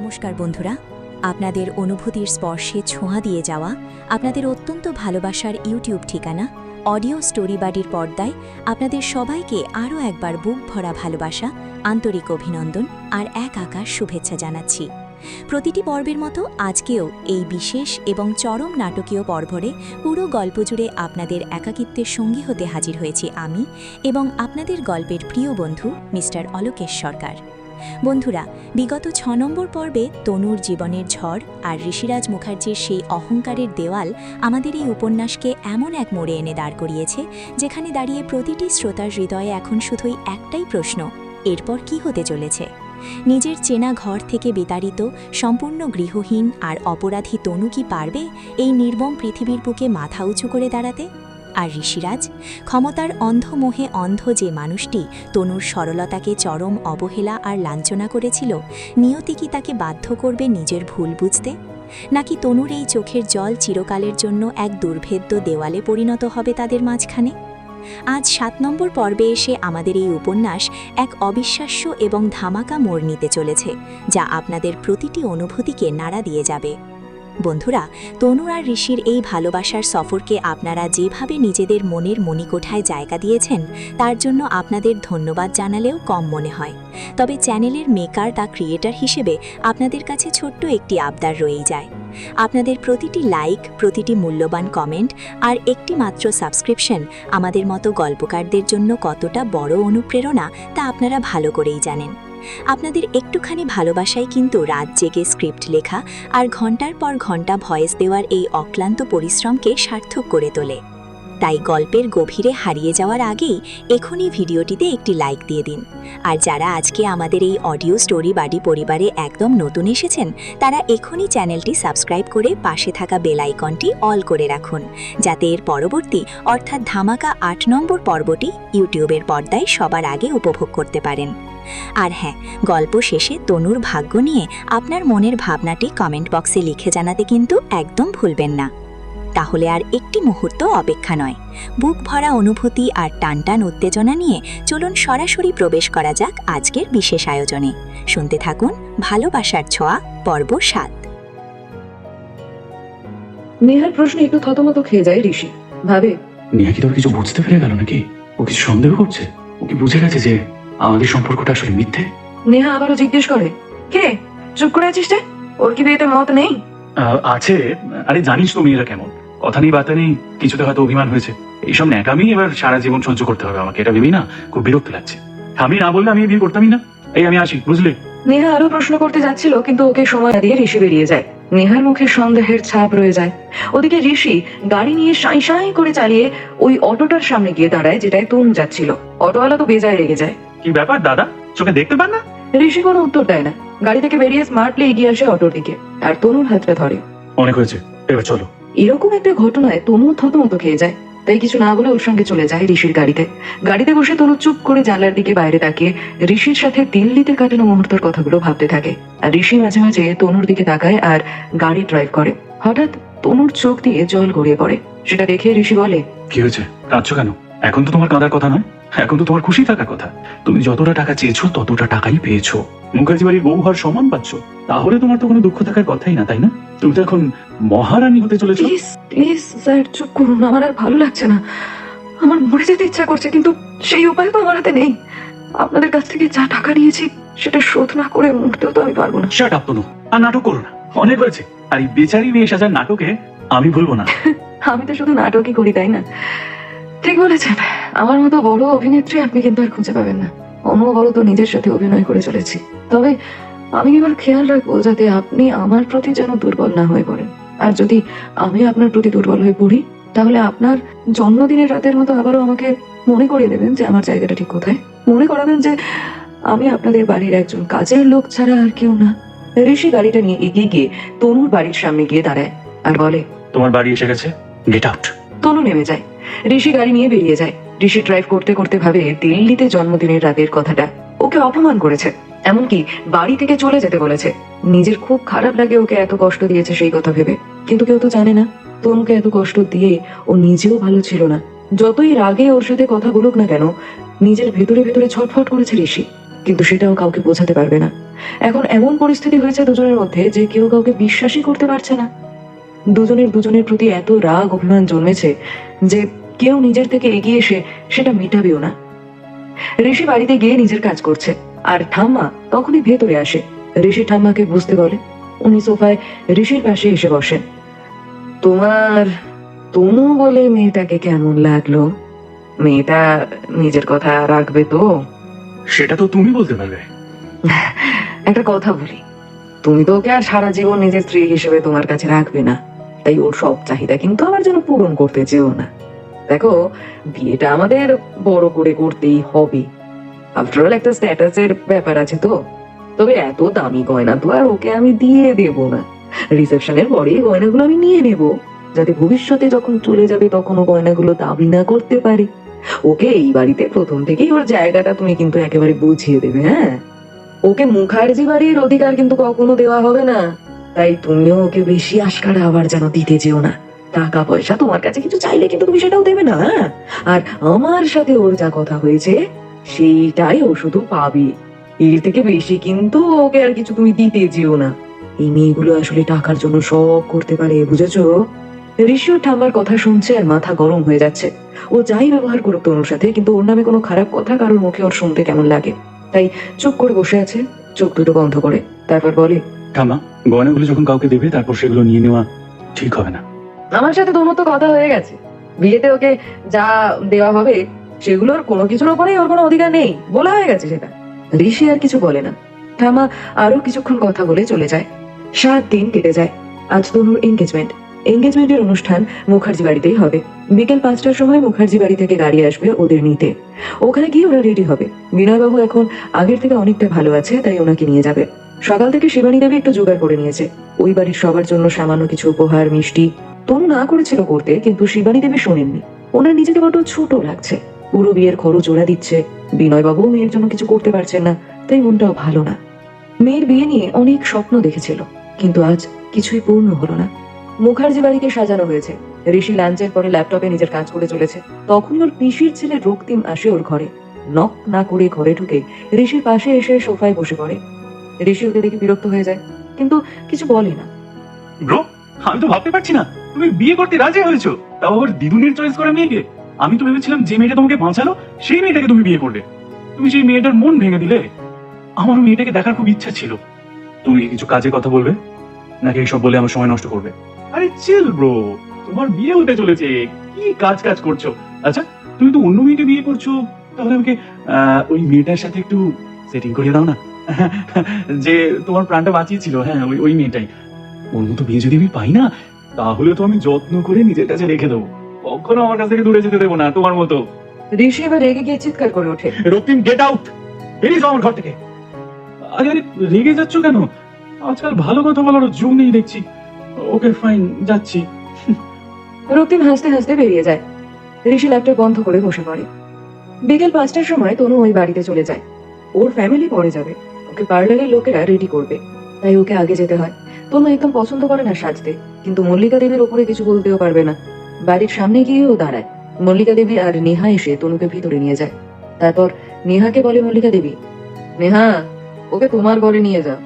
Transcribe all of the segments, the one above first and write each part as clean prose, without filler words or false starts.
নমস্কার বন্ধুরা, আপনাদের অনুভূতির স্পর্শে ছোঁয়া দিয়ে যাওয়া আপনাদের অত্যন্ত ভালোবাসার ইউটিউব ঠিকানা অডিও স্টোরি বাড়ির পর্দায় আপনাদের সবাইকে আরও একবার বুক ভরা ভালোবাসা, আন্তরিক অভিনন্দন আর এক আকাশ শুভেচ্ছা জানাচ্ছি। প্রতিটি পর্বের মতো আজকেও এই বিশেষ এবং চরম নাটকীয় পর্বরে পুরো গল্প জুড়ে আপনাদের একাকিত্বের সঙ্গী হতে হাজির হয়েছি আমি এবং আপনাদের গল্পের প্রিয় বন্ধু মিস্টার অলোকেশ সরকার। বন্ধুরা, বিগত ৬ নম্বর পর্বে তনুর জীবনের ঝড় আর ঋষিরাজ মুখার্জির সেই অহংকারের দেওয়াল আমাদের এই উপন্যাসকে এমন এক মোড়ে এনে দাঁড় করিয়েছে, যেখানে দাঁড়িয়ে প্রতিটি শ্রোতার হৃদয়ে এখন শুধুই একটাই প্রশ্ন: এরপর কি হতে চলেছে? নিজের চেনা ঘর থেকে বিতাড়িত, সম্পূর্ণ গৃহহীন আর অপরাধী তনু কি পারবে এই নির্মম পৃথিবীর বুকে মাথা উঁচু করে দাঁড়াতে? আর ঋষিরাজ, ক্ষমতার অন্ধমোহে অন্ধ যে মানুষটি তনুর সরলতাকে চরম অবহেলা আর লাঞ্ছনা করেছিল, নিয়তি কি তাকে বাধ্য করবে নিজের ভুল বুঝতে? নাকি তনুর এই চোখের জল চিরকালের জন্য এক দুর্ভেদ্য দেওয়ালে পরিণত হবে তাদের মাঝখানে? আজ ৭ নম্বর পর্বে এসে আমাদের এই উপন্যাস এক অবিশ্বাস্য এবং ধামাকা মোড় নিতে চলেছে, যা আপনাদের প্রতিটি অনুভূতিকে নাড়া দিয়ে যাবে। বন্ধুরা, তনু আর ঋষির এই ভালোবাসার সফরকে আপনারা যেভাবে নিজেদের মনের মণিকোঠায় জায়গা দিয়েছেন, তার জন্য আপনাদের ধন্যবাদ জানালেও কম মনে হয়। তবে চ্যানেলের মেকার বা ক্রিয়েটর হিসেবে আপনাদের কাছে ছোট্ট একটি আবদার রয়েই যায়। আপনাদের প্রতিটি লাইক, প্রতিটি মূল্যবান কমেন্ট আর একটি মাত্র সাবস্ক্রিপশন আমাদের মতো গল্পকারদের জন্য কতটা বড় অনুপ্রেরণা, তা আপনারা ভালো করেই জানেন। আপনাদের একটুখানি ভালোবাসাই কিন্তু রাত জেগে স্ক্রিপ্ট লেখা আর ঘন্টার পর ঘন্টা ভয়েস দেওয়ার এই অক্লান্ত পরিশ্রমকে সার্থক করে তোলে। তাই গল্পের গভীরে হারিয়ে যাওয়ার আগেই এখনই ভিডিওটিতে একটি লাইক দিয়ে দিন। আর যারা আজকে আমাদের এই অডিও স্টোরি বাড়ি পরিবারে একদম নতুন এসেছেন, তারা এখনই চ্যানেলটি সাবস্ক্রাইব করে পাশে থাকা বেল আইকনটি অল করে রাখুন, যাতে এর পরবর্তী অর্থাৎ ধামাকা ৮ নম্বর পর্বটি ইউটিউবের পর্দায় সবার আগে উপভোগ করতে পারেন। আর হ্যাঁ, গল্প শেষে তনুর ভাগ্য নিয়ে আপনার মনের ভাবনাটি কমেন্ট বক্সে লিখে জানাতে কিন্তু একদম ভুলবেন না। তাহলে আর একটি মুহূর্ত অপেক্ষা নয়, বুক ভরা অনুভূতি আর টানটান উত্তেজনা নিয়ে চলুন সরাসরি প্রবেশ করা যাক আজকের বিশেষ আয়োজনে। শুনতে থাকুন ভালোবাসার ছোঁয়া পর্ব ৭। নেহার প্রশ্ন একটু থতমত খেয়ে যায় ঋষি। ভাবে, নেহা কি তোর কিছু বুঝতে পেরে গেল নাকি? ও কিছু সন্দেহ করছে? ও কি বুঝে গেছে যে আমাদের সম্পর্কটা আসলে মিথ্যে? নেহা আবারও জিজ্ঞেস করে, কে চুপ করে আছিস রে? ওর কি বিয়েতে মত নেই? আছে। আরে জানিস তো মেয়েরা কেমন, কথা নেই বার্তা নেই, কিছুতে হয়তো অভিমান হয়েছে। এইসব ন্যাকামি এবার সারা জীবন সহ্য করতে হবে আমাকে, এটা ভেবেই না খুব বিরক্ত লাগছে। আমি না বললে আমি বিয়ে করতামই না। এই আমি আসি, বুঝলি? নেহা আরো প্রশ্ন করতে যাচ্ছিল, কিন্তু ওকে সময় দিয়ে ঋষি বেরিয়ে যায়। নেহার মুখে সন্দেহের ছাপ রয়ে যায়। ওদিকে ঋষি গাড়ি নিয়ে সাঁই সাঁই করে চালিয়ে ওই অটোটার সামনে গিয়ে দাঁড়ায়, যেটায় তনু যাচ্ছিল। অটোওয়ালা তো বেজায় রেগে যায়। কি ব্যাপার দাদা, চোখে দেখতে পান না? ঋষি কোনো উত্তর দেয় না। গাড়ি থেকে বেরিয়ে স্মার্টলি এগিয়ে আসে অটোর দিকে আর তনুর হাতটা ধরে। অনেক হয়েছে, এবার চলো। এরকম একটা ঘটনায় তনু থতমত খেয়ে যায়, তাই কিছু না বলে ওর সঙ্গে চলে যায় ঋষির গাড়িতে বসে তনু চুপ করে জানলার দিকে বাইরে তাকিয়ে ঋষির সাথে দিল্লিতে কাটানো মুহূর্তের কথাগুলো ভাবতে থাকে। আর ঋষি মাঝে মাঝে তনুর দিকে তাকায় আর গাড়ি ড্রাইভ করে। হঠাৎ তনুর চোখ দিয়ে জল গড়িয়ে পড়ে। সেটা দেখে ঋষি বলে, কি হয়েছে, কাঁদছো কেন? এখন তো তোমার কাঁদার কথা নয়, এখন তো তোমার খুশি থাকার কথা। তুমি যতটা টাকা চেয়েছো ততটা টাকাই পেয়েছো, মুখার্জি বাড়ির বউ হওয়ার সমান পাচ্ছ। তাহলে তোমার তো কোনো দুঃখ থাকার কথাই না, তাই না? তুমি তো এখন মহারানী হতে চলেছো। প্লিজ স্যার চুপ করুন, আমার আর ভালো লাগছে না। আমার মরে যেতে ইচ্ছা করছে, কিন্তু সেই উপায় তো আমার হাতে নেই। আপনাদের কাছ থেকে যা টাকা নিয়েছি সেটা শোধ না করে মুহূর্তেও তো আমি পারবো না। শাট আপ তনু, আর নাটক করো না, অনেক হয়েছে। আর এই বেচারি মেয়ে সাজার নাটকে আমি ভুলবো না। আমি তো শুধু নাটকই করি, তাই না? ঠিক বলেছেন, আমার মতো বড় অভিনেত্রী আপনি কিন্তু আর খুঁজে পাবেন না। অনবরত নিজের সাথে অভিনয় করে চলেছি। তবে আমি এবার খেয়াল রাখবো যাতে আপনি আমার প্রতি যেন দুর্বল না হয়ে পড়েন। আর যদি আমি আপনার প্রতি দুর্বল হয়ে পড়ি, তাহলে আপনার জন্মদিনের রাতের মতো আবারও আমাকে মনে করিয়ে দেবেন যে আমার জায়গাটা ঠিক কোথায়। মনে করাবেন যে আমি আপনাদের বাড়ির একজন কাজের লোক ছাড়া আর কেউ না। ঋষি গাড়িটা নিয়ে এগিয়ে গিয়ে তনুর বাড়ির সামনে গিয়ে দাঁড়ায় আর বলে, তোমার বাড়ি এসে গেছে, গেট আউট। তনু নেমে যায়। ঋষি গাড়ি নিয়ে বেরিয়ে যায়। ঋষি ড্রাইভ করতে করতে ভাবে দিল্লিতে জন্মদিনের রাতের কথাটা। ওকে অপমান করেছে, এমনকি বাড়ি থেকে চলে যেতে বলেছে। নিজের খুব খারাপ লাগে ওকে এত কষ্ট দিয়েছে সেই কথা ভেবে। কিন্তু কেউ তো জানে না তনুকে এত কষ্ট দিয়ে ও নিজেও ভালো ছিল না। যতই রাগে ওর সাথে কথা বলুক না কেন, নিজের ভেতরে ভেতরে ছটফট করেছে ঋষি। কিন্তু সেটাও কাউকে বোঝাতে পারবে না। এখন এমন পরিস্থিতি হয়েছে দুজনের মধ্যে যে কেউ কাউকে বিশ্বাসই করতে পারছে না। দুজনের দুজনের প্রতি এত রাগ অভিমান জন্মেছে যে কেউ নিজের থেকে এগিয়ে এসে সেটা মেটাবেও না। ঋষি বাড়িতে গিয়ে নিজের কাজ করছে, আর ঠাম্মা তখনই ভেতরে আসে। ঋষি ঠাম্মাকে বুঝতে বলে। উনি সোফায় ঋষির পাশে এসে বসেন। তোমার তনু বলে মেয়েটাকে কেমন লাগলো? মেয়েটা নিজের কথা রাখবে তো? সেটা তো তুমি বলতে পারবে। একটা কথা বলি, তুমি তো ওকে আর সারা জীবন নিজের স্ত্রী হিসেবে তোমার কাছে রাখবে না, তাই ওর সব চাহিদা কিন্তু আবার যেন পূরণ করতে চেও না। দেখো, বিয়েটা আমাদের বড় করে করতেই হবে। আফটারঅল একটা স্ট্যাটাসের ব্যাপার আছে তো। তবে এত দামি গয়না তো আর ওকে আমি দিয়ে দেব না। রিসেপশনের পরে গয়নাগুলো আমি নিয়ে নেব, যাতে ভবিষ্যতে যখন চলে যাবে তখন ও গয়নাগুলো দাবি না করতে পারে। ওকে এই বাড়িতে প্রথম থেকেই ওর জায়গাটা তুমি কিন্তু একেবারে বুঝিয়ে দেবে। হ্যাঁ, ওকে মুখার্জি বাড়ির অধিকার কিন্তু কখনো দেওয়া হবে না, তাই তুমিও ওকে বেশি আশকারা আবার যেন দিতে যেও না। টাকা পয়সা তোমার কাছে কিছু চাইলে কিন্তু তুমি সেটাও দেবে না। হ্যাঁ? আর আমার সাথে ওর যা কথা হয়েছে সেইটাই ও শুধু পাবে, এর থেকে বেশি কিন্তু ওকে আর কিছু তুমি দিতে যেও না। এই মেয়েগুলো আসলে টাকার জন্য সব করতে পারে, বুঝেছো? ঋষিও ঠাম্মার কথা শুনছে আর মাথা গরম হয়ে যাচ্ছে। ও যাই ব্যবহার করুক তনুর সাথে, কিন্তু ওর নামে কোনো খারাপ কথা কারোর মুখে ওর শুনতে কেমন লাগে। তাই চুপ করে বসে আছে, চোখ দুটো বন্ধ করে। তারপর বলে, ঠাম্মা, গয়নাগুলো যখন কাউকে দেবে তারপর সেগুলো নিয়ে নেওয়া ঠিক হবে না। আমার সাথে তোমার তো কথা হয়ে গেছে, বিয়েতে ওকে যা দেওয়া হবে সেগুলোর কোনো কিছুর উপরেই ওর কোনো অধিকার নেই, বলা হয়ে গেছে সেটা। ঋষি আর কিছু বলে না। ঠাম্মা আরো কিছুক্ষণ কথা বলে চলে যায়। 7 দিন কেটে যায়। আজ তনুর এঙ্গেজমেন্টের অনুষ্ঠান মুখার্জি বাড়িতেই হবে। বিকেল 5টার সময় মুখার্জি বাড়ি থেকে গাড়ি আসবে ওদের নিতে। ওখানে গিয়ে ওরা রেডি হবে। বিনয়বাবু এখন আগের থেকে অনেকটা ভালো আছে, তাই ওনাকে নিয়ে যাবে। সকাল থেকে শিবানী দেবী একটু জোগাড় করে নিয়েছে। ওই বাড়ির সবার জন্য সামান্য কিছু উপহার, মিষ্টি। তনু না করেছিল করতে, কিন্তু শিবানী দেবী শোনেননি। ওনার নিজেকে বড্ড ছোট লাগছে। পুরো বিয়ের খরচ ওরা দিচ্ছে। বিনয়বাবু মেয়ের জন্য কিছু করতে পারছেন না, তাই মনটাও ভালো না। মেয়ের বিয়ে নিয়ে অনেক স্বপ্ন দেখেছিল, কিন্তু আজ কিছুই পূর্ণ হলো না। মুখার্জি বাড়িকে সাজানো হয়েছে। ঋষি লাঞ্চের পরে ল্যাপটপে নিজের কাজ করে চলেছে। তখনই ওর পিসির ছেলে রক্তিম আসে ওর ঘরে। নক না করে ঘরে ঢুকে ঋষির পাশে এসে সোফায় বসে পড়ে। ঋষি ওকে দেখে বিরক্ত হয়ে যায়, কিন্তু কিছু বলে না। ব্রো, আমি তো ভাবতে পারছি না তুমি বিয়ে করতে রাজি হয়েছো, তাও আবার দিদুনের চয়েস করা মেয়েকে। আমি তো ভেবেছিলাম যে মেয়েটা তোমাকে বাঁচালো সেই মেয়েটাকে তুমি বিয়ে করলে। তুমি সেই মেয়েটার মন ভেঙে দিলে। আমার মেয়েটাকে দেখার খুব ইচ্ছা ছিল। তুমি কি কিছু কাজের কথা বলবে, নাকি এইসব বলে আমার সময় নষ্ট করবে? আরে চিল ব্রো, তোমার বিয়ে হতে চলেছে, কি কাজ কাজ করছো? আচ্ছা, তুমি তো অন্য মেয়েকে বিয়ে করছো, তাহলে আমাকে ওই মেয়েটার সাথে একটু সেটিং করিয়ে দাও না। যে তোমার প্রাণটা বাঁচিয়েছিল, হ্যাঁ ওই ওই মেয়েটাই। ওর মতো বিয়ে যদি আমি পাই না, তাহলে তো আমি যত্ন করে নিজের কাছে রেখে দেবো, কখনো আমার কাছ থেকে দূরে যেতে দেবো না তোমার মতো। ঋষি এবার রেগে গিয়ে চিৎকার করে ওঠে, রক্তিম, গেট আউট, বেরিয়ে যাও আমার ঘর থেকে। আরে আরে, রেগে যাচ্ছ কেন? আজকাল ভালো কথা বলার যোগ নেই দেখছি। ওকে ফাইন, যাচ্ছি। রক্তিম হাসতে হাসতে বেরিয়ে যায়। ঋষি ল্যাপটপ বন্ধ করে বসে পড়ে। বিকেল 5টার সময় তনু ওই বাড়িতে চলে যায়। ওর ফ্যামিলি পরে যাবে, ওকে পার্লারের লোকেরা রেডি করবে, তাই ওকে আগে যেতে হয়। তনু একদম পছন্দ করে না সাজতে, কিন্তু মল্লিকা দেবীর ওপরে কিছু বলতেও পারবে না। বাড়ির সামনে গিয়েও দাঁড়ায়। মল্লিকা দেবী আর নেহা এসে তনুকে ভিতরে নিয়ে যায়। তারপর নেহাকে বলে মল্লিকা দেবী, নেহা, ওকে তোমার ঘরে নিয়ে যাও,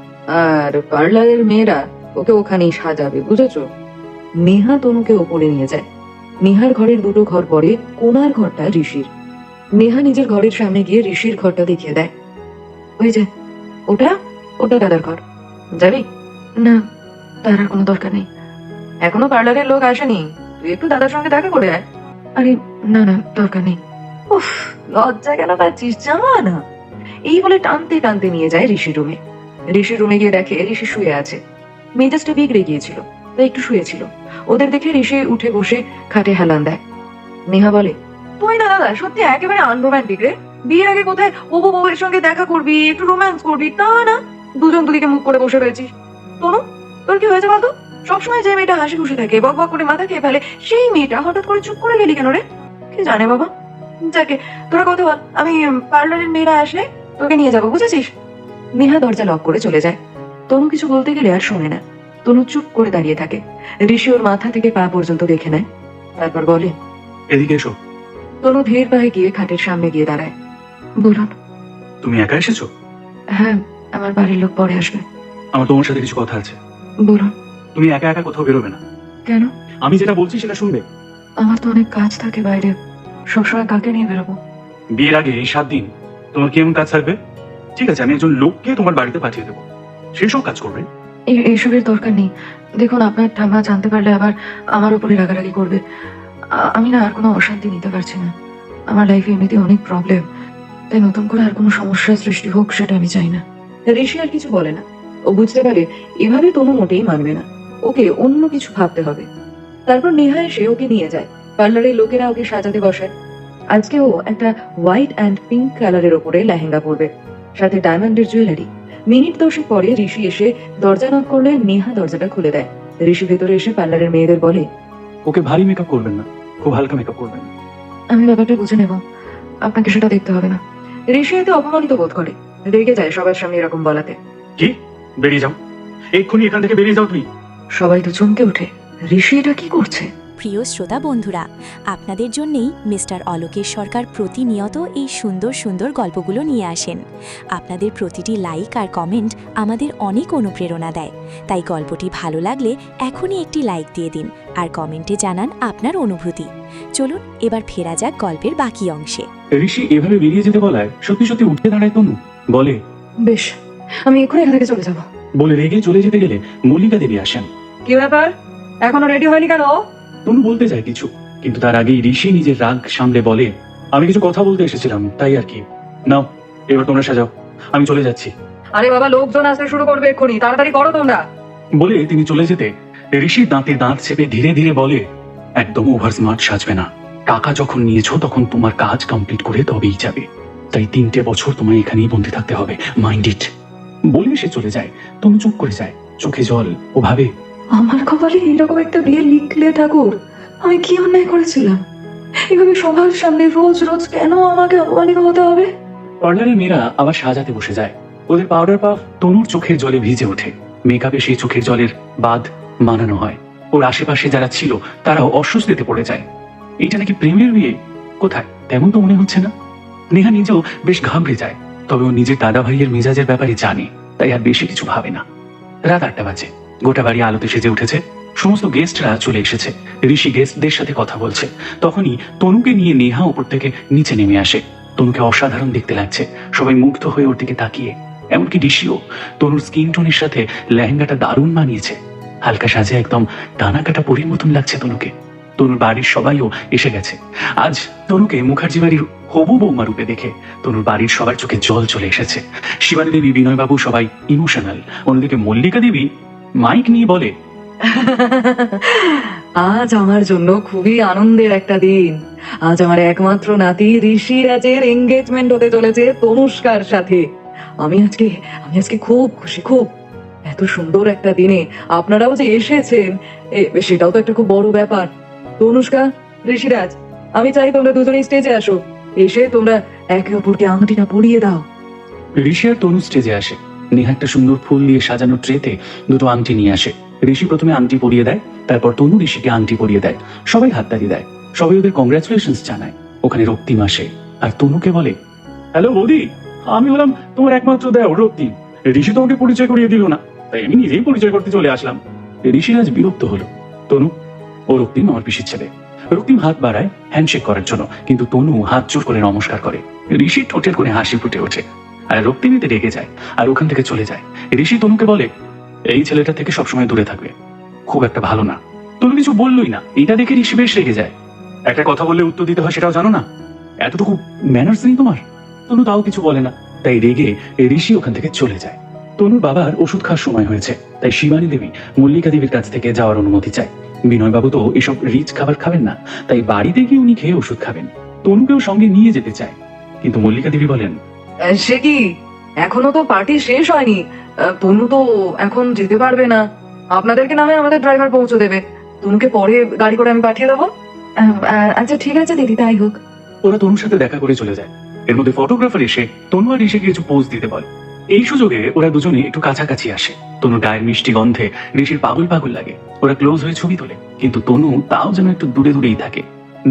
আর পার্লারের মেয়েরা ওকে ওখানেই সাজাবে, বুঝেছো? নেহা তনুকে ওপরে নিয়ে যায়। নেহার ঘরের দুটো ঘর পরে কোনার ঘরটা ঋষির। নেহা নিজের ঘরের সামনে গিয়ে ঋষির ঘরটা দেখিয়ে দেয়। ওই যে ওটা, ওটা দাদার ঘর, যাবি? না, তার আর কোনো দরকার নেই, এখনো পার্লারের লোক আসেনি, তুই একটু দাদার সঙ্গে দেখা করে আয়। আরে না না, দরকার নেই। উফ, লজ্জা কেন পাচ্ছিস, জামা না। এই বলে টানতে টানতে নিয়ে যায় ঋষির রুমে। ঋষির রুমে গিয়ে দেখে ঋষি শুয়ে আছে। মেজাজটা বিগড়ে গিয়েছিল, তাই একটু শুয়েছিল। ওদের দেখে ঋষি উঠে বসে খাটে হেলান দেয়। নেহা বলে, তুই না দাদা সত্যি একেবারে আনরোম্যান্টিক রে। বিয়ের আগে কোথায় ওবো বউয়ের সঙ্গে দেখা করবি, একটু রোম্যান্স করবি, তা না, দুজন দুদিকে মুখ করে বসে রয়েছিস। তনু, তোর কি হয়েছে বলতো? সবসময় যে মেয়েটা হাসি খুশি থাকে, বক বক করে মাথা খেয়ে ফেলে, সেই মেয়েটা হঠাৎ করে চুপ করে গেলি কেন রে? কি জানে বাবা। যাকে, তোরা কথা বল, আমি পার্লারের মেয়েরা আসলে তোকে নিয়ে যাবো, বুঝেছিস? নেহা দরজা লক করে চলে যায়। তনু কিছু বলতে গেলে আর শোনে না। তনু চুপ করে দাঁড়িয়ে থাকে। ঋষি ওর মাথা থেকে পা পর্যন্ত দেখে নেয়, তারপর বলে, এদিকে এসো। তনু ধীর পায়ে গিয়ে খাটের সামনে গিয়ে দাঁড়ায়। বলুন। তুমি একা এসেছো? হ্যাঁ, আমার বাড়ির লোক পরে আসবে। আমার তোমার সাথে কিছু কথা আছে। বলুন। তুমি একা একা কোথাও বেরোবে না। কেন? আমি যেটা বলছি সেটা শুনবে। আমার তো অনেক কাজ থাকে বাইরে, সবসময় কাকে নিয়ে বেরোবো? বিয়ের আগে এই 7 দিন তোমার কি এমন কাজ থাকবে? ঠিক আছে, আমি একজন লোককে তোমার বাড়িতে পাঠিয়ে দেবো, সেই সব কাজ করবে। এইসবের দরকার নেই। দেখুন, আপনার ঠাম্মা জানতে পারলে আবার আমার উপরে রাগারাগি করবে। আমি না আর কোনো অশান্তি নিতে পারছি না। আমার লাইফে এমনিতে অনেক প্রবলেম, তাই নতুন করে আর কোনো সমস্যার সৃষ্টি হোক সেটা আমি চাই না। ঋষি আর কিছু বলে না। ও বুঝতে পারে এভাবে তনু মোটেই মানবে না, ওকে অন্য কিছু ভাবতে হবে। তারপর নেহা এসে ওকে নিয়ে যায়। পার্লারের লোকেরা ওকে সাজাতে বসায়। আজকে ও একটা হোয়াইট অ্যান্ড পিঙ্ক কালারের ওপরে লেহেঙ্গা পরবে, সাথে ডায়মন্ডের জুয়েলারি। মিনিট 10 পরে ঋষি এসে দরজা নক করলে নেহা দরজাটা খুলে দেয়। ঋষি ভেতরে এসে পার্লারের মেয়েদের বলে, ওকে ভারী মেকআপ করবেন না, খুব হালকা মেকআপ করবেন। আমি ব্যাপারটা বুঝে নেব, আপনাকে সেটা দেখতে হবে না। ঋষি এতে অপমানিত বোধ করে, রেগে যায় সবার সামনে এরকম বলাতে। কি? বেরিয়ে যাও, এক্ষুনি এখান থেকে বেরিয়ে যাও তুমি। সবাই তো চমকে ওঠে, ঋষি এটা কি করছে? প্রিয় শ্রোতা বন্ধুরা, আপনাদের জন্যেই মিস্টার অলোকেশ সরকার প্রতিনিয়ত এই সুন্দর সুন্দর গল্পগুলো নিয়ে আসেন। আপনাদের প্রতিটি লাইক আর কমেন্ট আমাদের অনেক অনুপ্রেরণা দেয়। তাই গল্পটি ভালো লাগলে এখনই একটি লাইক দিয়ে দিন আর কমেন্টে জানান আপনার অনুভূতি। চলুন এবার ফেরা যাক গল্পের বাকি অংশে। ঋষি এভাবে বেরিয়ে যেতে বলায় সত্যি সত্যি উঠে দাঁড়ায় তনু। বলে, বেশ, আমি এক্ষুনি এখান থেকে চলে যাব। বলে রেগে চলে যেতে গেলে মল্লিকা দেবী আসেন। কি ব্যাপার, এখনো রেডি হয়নি কেন? তনু বলতে চায় কিছু, কিন্তু তার আগেই ঋষি নিজের রাগ সামলে বলে, আমি কিছু কথা বলতে এসেছিলাম, তাই আর কি। নাও, এবার তোমরা সাজাও, আমি চলে যাচ্ছি। আরে বাবা, লোকজন আসতে শুরু করবে এক্ষুনি, তাড়াতাড়ি করো তোমরা। বলে তিনি চলে যেতে ঋষি দাঁতে দাঁত চেপে ধীরে ধীরে বলে, একদম ওভার স্মার্ট সাজবে না। টাকা যখন নিয়েছো তখন তোমার কাজ কমপ্লিট করে তবেই যাবে। তাই 3টে বছর তোমায় এখানেই বন্দি থাকতে হবে, মাইন্ড ইট। বলে সে চলে যায়। তনু চুপ করে যায়, চোখে জল। ও ভাবে, আমার কপালে এরকম একটা বিয়ে লিখলে ঠাকুর, আমি কি অন্যায় করেছিলাম? এভাবে সবার সামনে রোজ রোজ কেন আমাকে অপমানিত হতে হবে? পার্লারের মেয়েরা আবার সাজাতে বসে যায়। ওদের পাউডার পাফ তনুর চোখের জলে ভিজে ওঠে। মেকআপে সেই চোখের জলের বাদ মানানো হয়। ওর আশেপাশে যারা ছিল তারাও অস্বস্তিতে পড়ে যায়। এইটা নাকি প্রেমের বিয়ে? কোথায়, তেমন তো মনে হচ্ছে না। নেহা নিজেও বেশ ঘাবড়ে যায়, তবে ও নিজের দাদা ভাইয়ের মেজাজের ব্যাপারে জানে, তাই আর বেশি কিছু ভাবে না। রাত 8টা বাজে। গোটা বাড়ি আলোতে সেজে উঠেছে। সমস্ত গেস্টরা চলে এসেছে। ঋষি গেস্টদের সাথে কথা বলছে। তখনই তনুকে নিয়ে নেহা উপর থেকে নিচে নেমে আসে। তনুকে অসাধারণ দেখতে লাগছে। সবাই মুগ্ধ হয়ে ওর দিকে তাকিয়ে। এমনকি ঋষিও। তনুর স্কিন টোনের সাথে লেহেঙ্গাটা দারুণ মানিয়েছে। হালকা সাজে একদম টানা কাটা পরীর মতন লাগছে তনুকে। তনুর বাড়ির সবাইও এসে গেছে। আজ তনুকে মুখার্জি বাড়ির হবু বৌমা রূপে দেখে তনুর বাড়ির সবার চোখে জল চলে এসেছে। শিবানী দেবী, বিনয়বাবু সবাই ইমোশনাল। অন্যদিকে মল্লিকা দেবী মাইক নিয়ে বলে, আজ আমার জন্য খুবই আনন্দের একটা দিন। আজ আমার একমাত্র নাতি ঋষিরাজের এঙ্গেজমেন্ট হতে চলেছে তনুষ্কার সাথে। আমি আজকে খুব খুশি, খুব। এত সুন্দর একটা দিনে আপনারাও যে এসেছেন, সেটাও তো একটা খুব বড় ব্যাপার। তনুষ্কা, ঋষিরাজ, আমি চাই তোমরা দুজনেই স্টেজে আসো। এসে তোমরা একে অপরকে আংটিটা পরিয়ে দাও। ঋষি আর তনু স্টেজে আসে। নেহা একটা সুন্দর ফুল দিয়ে সাজানো ট্রেতে দুটো আংটি নিয়ে আসে। ঋষি প্রথমে আংটি পরিয়ে দেয়, তারপর তনু ঋষিকে আংটি পরিয়ে দেয়। সবাই হাততালি দেয়। সবাই ওদের কংগ্রাচুলেশনস জানায়। ওখানে রক্তিম আসে আর তনুকে বলে, হ্যালো বৌদি, আমি হলাম তোমার একমাত্র দেওর রক্তিম। ঋষি তোমাকে পরিচয় করিয়ে দিল না, তাই আমি নিজেই পরিচয় করতে চলে আসলাম। ঋষিরাজ বিরক্ত হলো। তনু, ও রক্তিম আমার পিসির ছেলে। রক্তিম হাত বাড়ায় হ্যান্ডশেক করার জন্য, কিন্তু তনু হাত জোর করে নমস্কার করে। ঋষি ঠোঁটের কোণে হাসি ফুটে ওঠে আর রক্তিমিতে রেগে যায় আর ওখান থেকে চলে যায়। ঋষি তনুকে বলে, এই ছেলেটা থেকে সবসময় দূরে থাকবে, খুব একটা ভালো না। তনু কিছু বললই না। এটা দেখে ঋষি বেশ রেগে যায়। একটা কথা বললে উত্তর দিতে হয় সেটাও জানো না? এতটুকু ম্যানার্স নেই তোমার? তনু তাও কিছু বলে না। তাই রেগে ঋষি ওখান থেকে চলে যায়। তনুর বাবার ওষুধ খাওয়ার সময় হয়েছে, তাই শিবানী দেবী মল্লিকা দেবীর কাছ থেকে যাওয়ার অনুমতি চায়। বিনয়বাবু তো এসব রিচ খাবার খাবেন না, তাই বাড়িতে গিয়ে উনি খেয়ে ওষুধ খাবেন। তনুকেও সঙ্গে নিয়ে যেতে চায়, কিন্তু মল্লিকা দেবী বলেন, সে কি, এখনো তো পার্টি শেষ হয়নি। তনু তো এখন যেতে পারবে না। আপনাদেরকে নামে আমাদের ড্রাইভার পৌঁছে দেবে। তনুকে পরে গাড়ি করে আমি পাঠিয়ে দেবো। আচ্ছা ঠিক আছে দিদি, তাই হোক। ওরা তনুর সাথে দেখা করে চলে যায়। এর মধ্যে ফটোগ্রাফার এসে তনু আর ঋষিকে কিছু পোজ দিতে বলে। এই সুযোগে ওরা দুজনে একটু কাছাকাছি আসে। তনুর গায়ের মিষ্টি গন্ধে ঋষির পাগল পাগল লাগে। ওরা ক্লোজ হয়ে ছবি তোলে, কিন্তু তনু তাও যেন একটু দূরে দূরেই থাকে।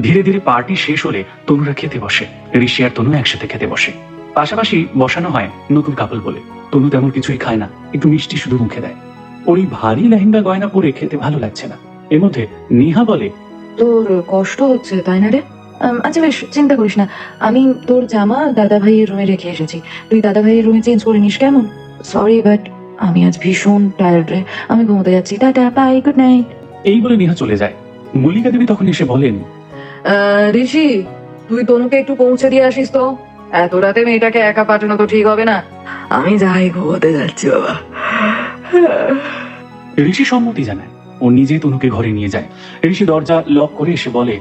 ধীরে ধীরে পার্টি শেষ হলে তনুরা খেতে বসে। ঋষি আর তনু একসাথে খেতে বসে। পাশাপাশি বসানো হয় নতুন কাপল বলে। তনু তেমন কিছুই খায় না, একটু মিষ্টি শুধু মুখে দেয়। ওর এই ভারী লেহেঙ্গা গয়না পরে খেতে ভালো লাগছে না। এর মধ্যে নেহা বলে, তোর কষ্ট হচ্ছে তাই না রে? আচ্ছা বেশ, চিন্তা করিস না, আমি তোর জামা দাদা ভাইয়ের রুমে রেখে এসেছি, তুই দাদা ভাইয়ের রুমে চেঞ্জ করে নিস, কেমন? সরি বাট আমি আজ ভীষণ টায়ার্ড রে, আমি ঘুমোতে যাচ্ছি, টাটা বাই, গুড নাইট। এই বলে নেহা চলে যায়। মল্লিকা দেবী তখন এসে বলেন, ঋষি, তুই তনুকে একটু পৌঁছে দিয়ে আসিস তো, এত রাতে মেয়েটাকে একা পাঠানো তো ঠিক হবে না। আমি যাই, ঘুমোতে যাচ্ছি বাবা। ঋষি সম্মতি জানায়। ও নিজে তনুকে ঘরে নিয়ে যায়। ঋষি দরজা লক করে এসে বলে,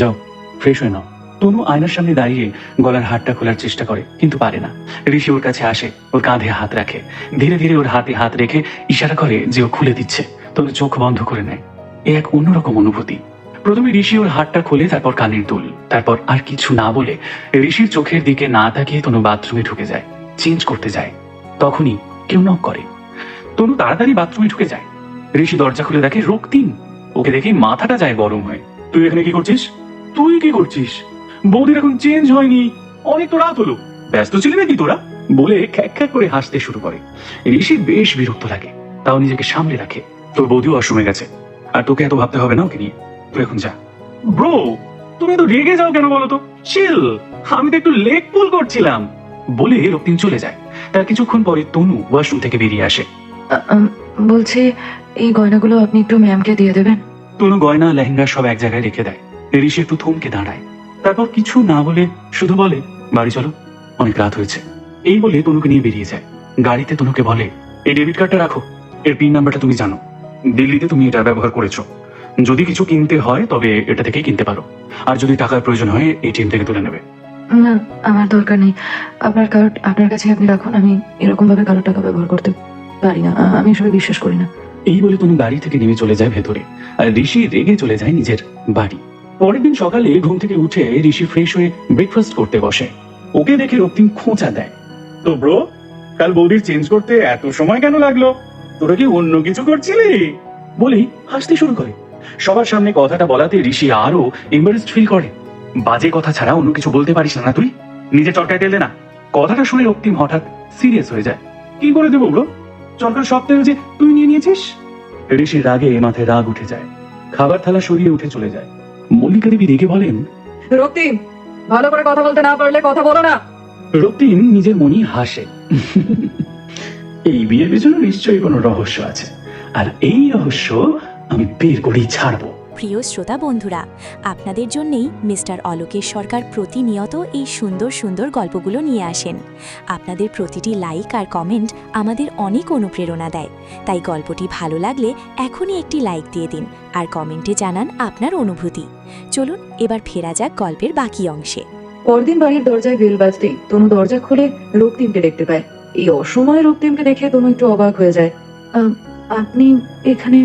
যাও ফ্রেশ হয়ে নাও। তনু আয়নার সামনে দাঁড়িয়ে গলার হাতটা খোলার চেষ্টা করে, কিন্তু পারে না। ঋষি ওর কাছে আসে, ওর কাঁধে হাত রাখে, ধীরে ধীরে ওর হাতে হাত রেখে ইশারা করে যে ও খুলে দিচ্ছে। তনু চোখ বন্ধ করে নেয়। এ এক অন্যরকম অনুভূতি। প্রথমে ঋষি ওর হাতটা খোলে, তারপর কানের দুল, তারপর আর কিছু না বলে ঋষির চোখের দিকে না তাকিয়ে তনু বাথরুমে ঢুকে যায়, চেঞ্জ করতে যায়। তখনই কেউ নক করে। তনু তাড়াতাড়ি বাথরুমে ঢুকে যায়। ঋষি দরজা খুলে দেখে রক্তিম। ওকে দেখে মাথাটা যায় গরম হয়ে। তুই এখানে কি করছিস? তুই কি করছিস? বৌদির এখন চেঞ্জ হয়নি, অনেক তো রাত হলো, ব্যস্ত ছিলি নাকি তোরা? বলে খ্যাক খ্যাক করে হাসতে শুরু করে। ঋষির বেশ বিরক্ত লাগে, তাও নিজেকে সামলে রাখে। তোর বৌদিও অসময়ে গেছে, আর তোকে এত ভাবতে হবে না ওকে নিয়ে, তুই এখন যা। ব্রো, তুমি এত রেগে যাও কেন বলো তো? চিল, আমি তো একটু লেগ পুল করছিলাম। বলে রক্তিম চলে যায়। তার কিছুক্ষণ পরে তনু ওয়াশরুম থেকে বেরিয়ে আসে। বলছি, এই গয়নাগুলো আপনি একটু ম্যামকে দিয়ে দেবেন। তনু গয়না লেহেঙ্গা সব এক জায়গায় রেখে দেয়। ঋষি একটু থমকে দাঁড়ায়, তারপর কিছু না বলে শুধু বলে, বাড়ি চলো, অনেক রাত হয়েছে। এই বলে তনুকে নিয়ে বেরিয়ে যায়। গাড়িতে তনুকে বলে, এই ডেবিট কার্ডটা রাখো, এর পিন নাম্বারটা তুমি জানো, দিল্লিতে তুমি এটা ব্যবহার করেছো। যদি কিছু কিনতে হয় তবে এটা থেকেই কিনতে পারো, আর যদি টাকার প্রয়োজন হয় এটিএম থেকে তুলে নেবে। না, আমার দরকার নেই, আপনার কার্ড আপনার কাছে আপনি রাখুন, আমি এরকম ভাবে কারো টাকা ব্যবহার করতে পারি না, আমি এসবে বিশ্বাস করি না। এই বলে তনু গাড়ি থেকে নেমে চলে যায় ভেতরে, আর ঋষি রেগে চলে যায় নিজের বাড়ি। পরের দিন সকালে ঘুম থেকে উঠে ঋষি ফ্রেশ হয়ে ব্রেকফাস্ট করতে বসে। ওকে দেখে রক্তিম খোঁচা দেয়। তো ব্রো, কাল বৌদির চেঞ্জ করতে এত সময় কেন লাগলো? তোরা কি অন্য কিছু করছিলি? বলেই হাসতে শুরু করে। সবার সামনে কথাটা বলাতে ঋষি আরো এম্বারেসড ফিল করে। বাজে কথা ছাড়া অন্য কিছু বলতে পারিস না তুই? নিজে চরকায় তেলে না। কথাটা শুনে রক্তিম হঠাৎ সিরিয়াস হয়ে যায়। কি করে দেবো ব্রো? চরকার সব তেল যে তুই নিয়ে নিয়েছিস। ঋষির রাগে মাথায় রাগ উঠে যায়, খাবার থালা সরিয়ে উঠে চলে যায়। মল্লিকা দেবী রেগে বলেন, রক্তিম, ভালো করে কথা বলতে না পারলে কথা বলো না। রক্তিম নিজের মনই হাসে। এই বিয়ের পেছনে নিশ্চয়ই কোনো রহস্য আছে, আর এই রহস্য আমি বের করেই ছাড়বো। প্রিয় শ্রোতা বন্ধুরা, আপনাদের জন্যেই মিস্টার অলোকেশ সরকার প্রতিনিয়ত এই সুন্দর সুন্দর গল্পগুলো নিয়ে আসেন। আপনাদের প্রতিটি লাইক আর কমেন্ট আমাদের অনেক অনুপ্রেরণা দেয়। তাই গল্পটি ভালো লাগলে এখনই একটি লাইক দিয়ে দিন আর কমেন্টে জানান আপনার অনুভূতি। চলুন এবার ফেরা যাক গল্পের বাকি অংশে। পরদিন বাড়ির দরজায় বেল বাজতেই তনু দরজা খুলে রক্তিমকে দেখতে পায়। এই অসময়ে রক্তিমকে দেখে তনু একটু অবাক হয়ে যায়। আপনি এখানে?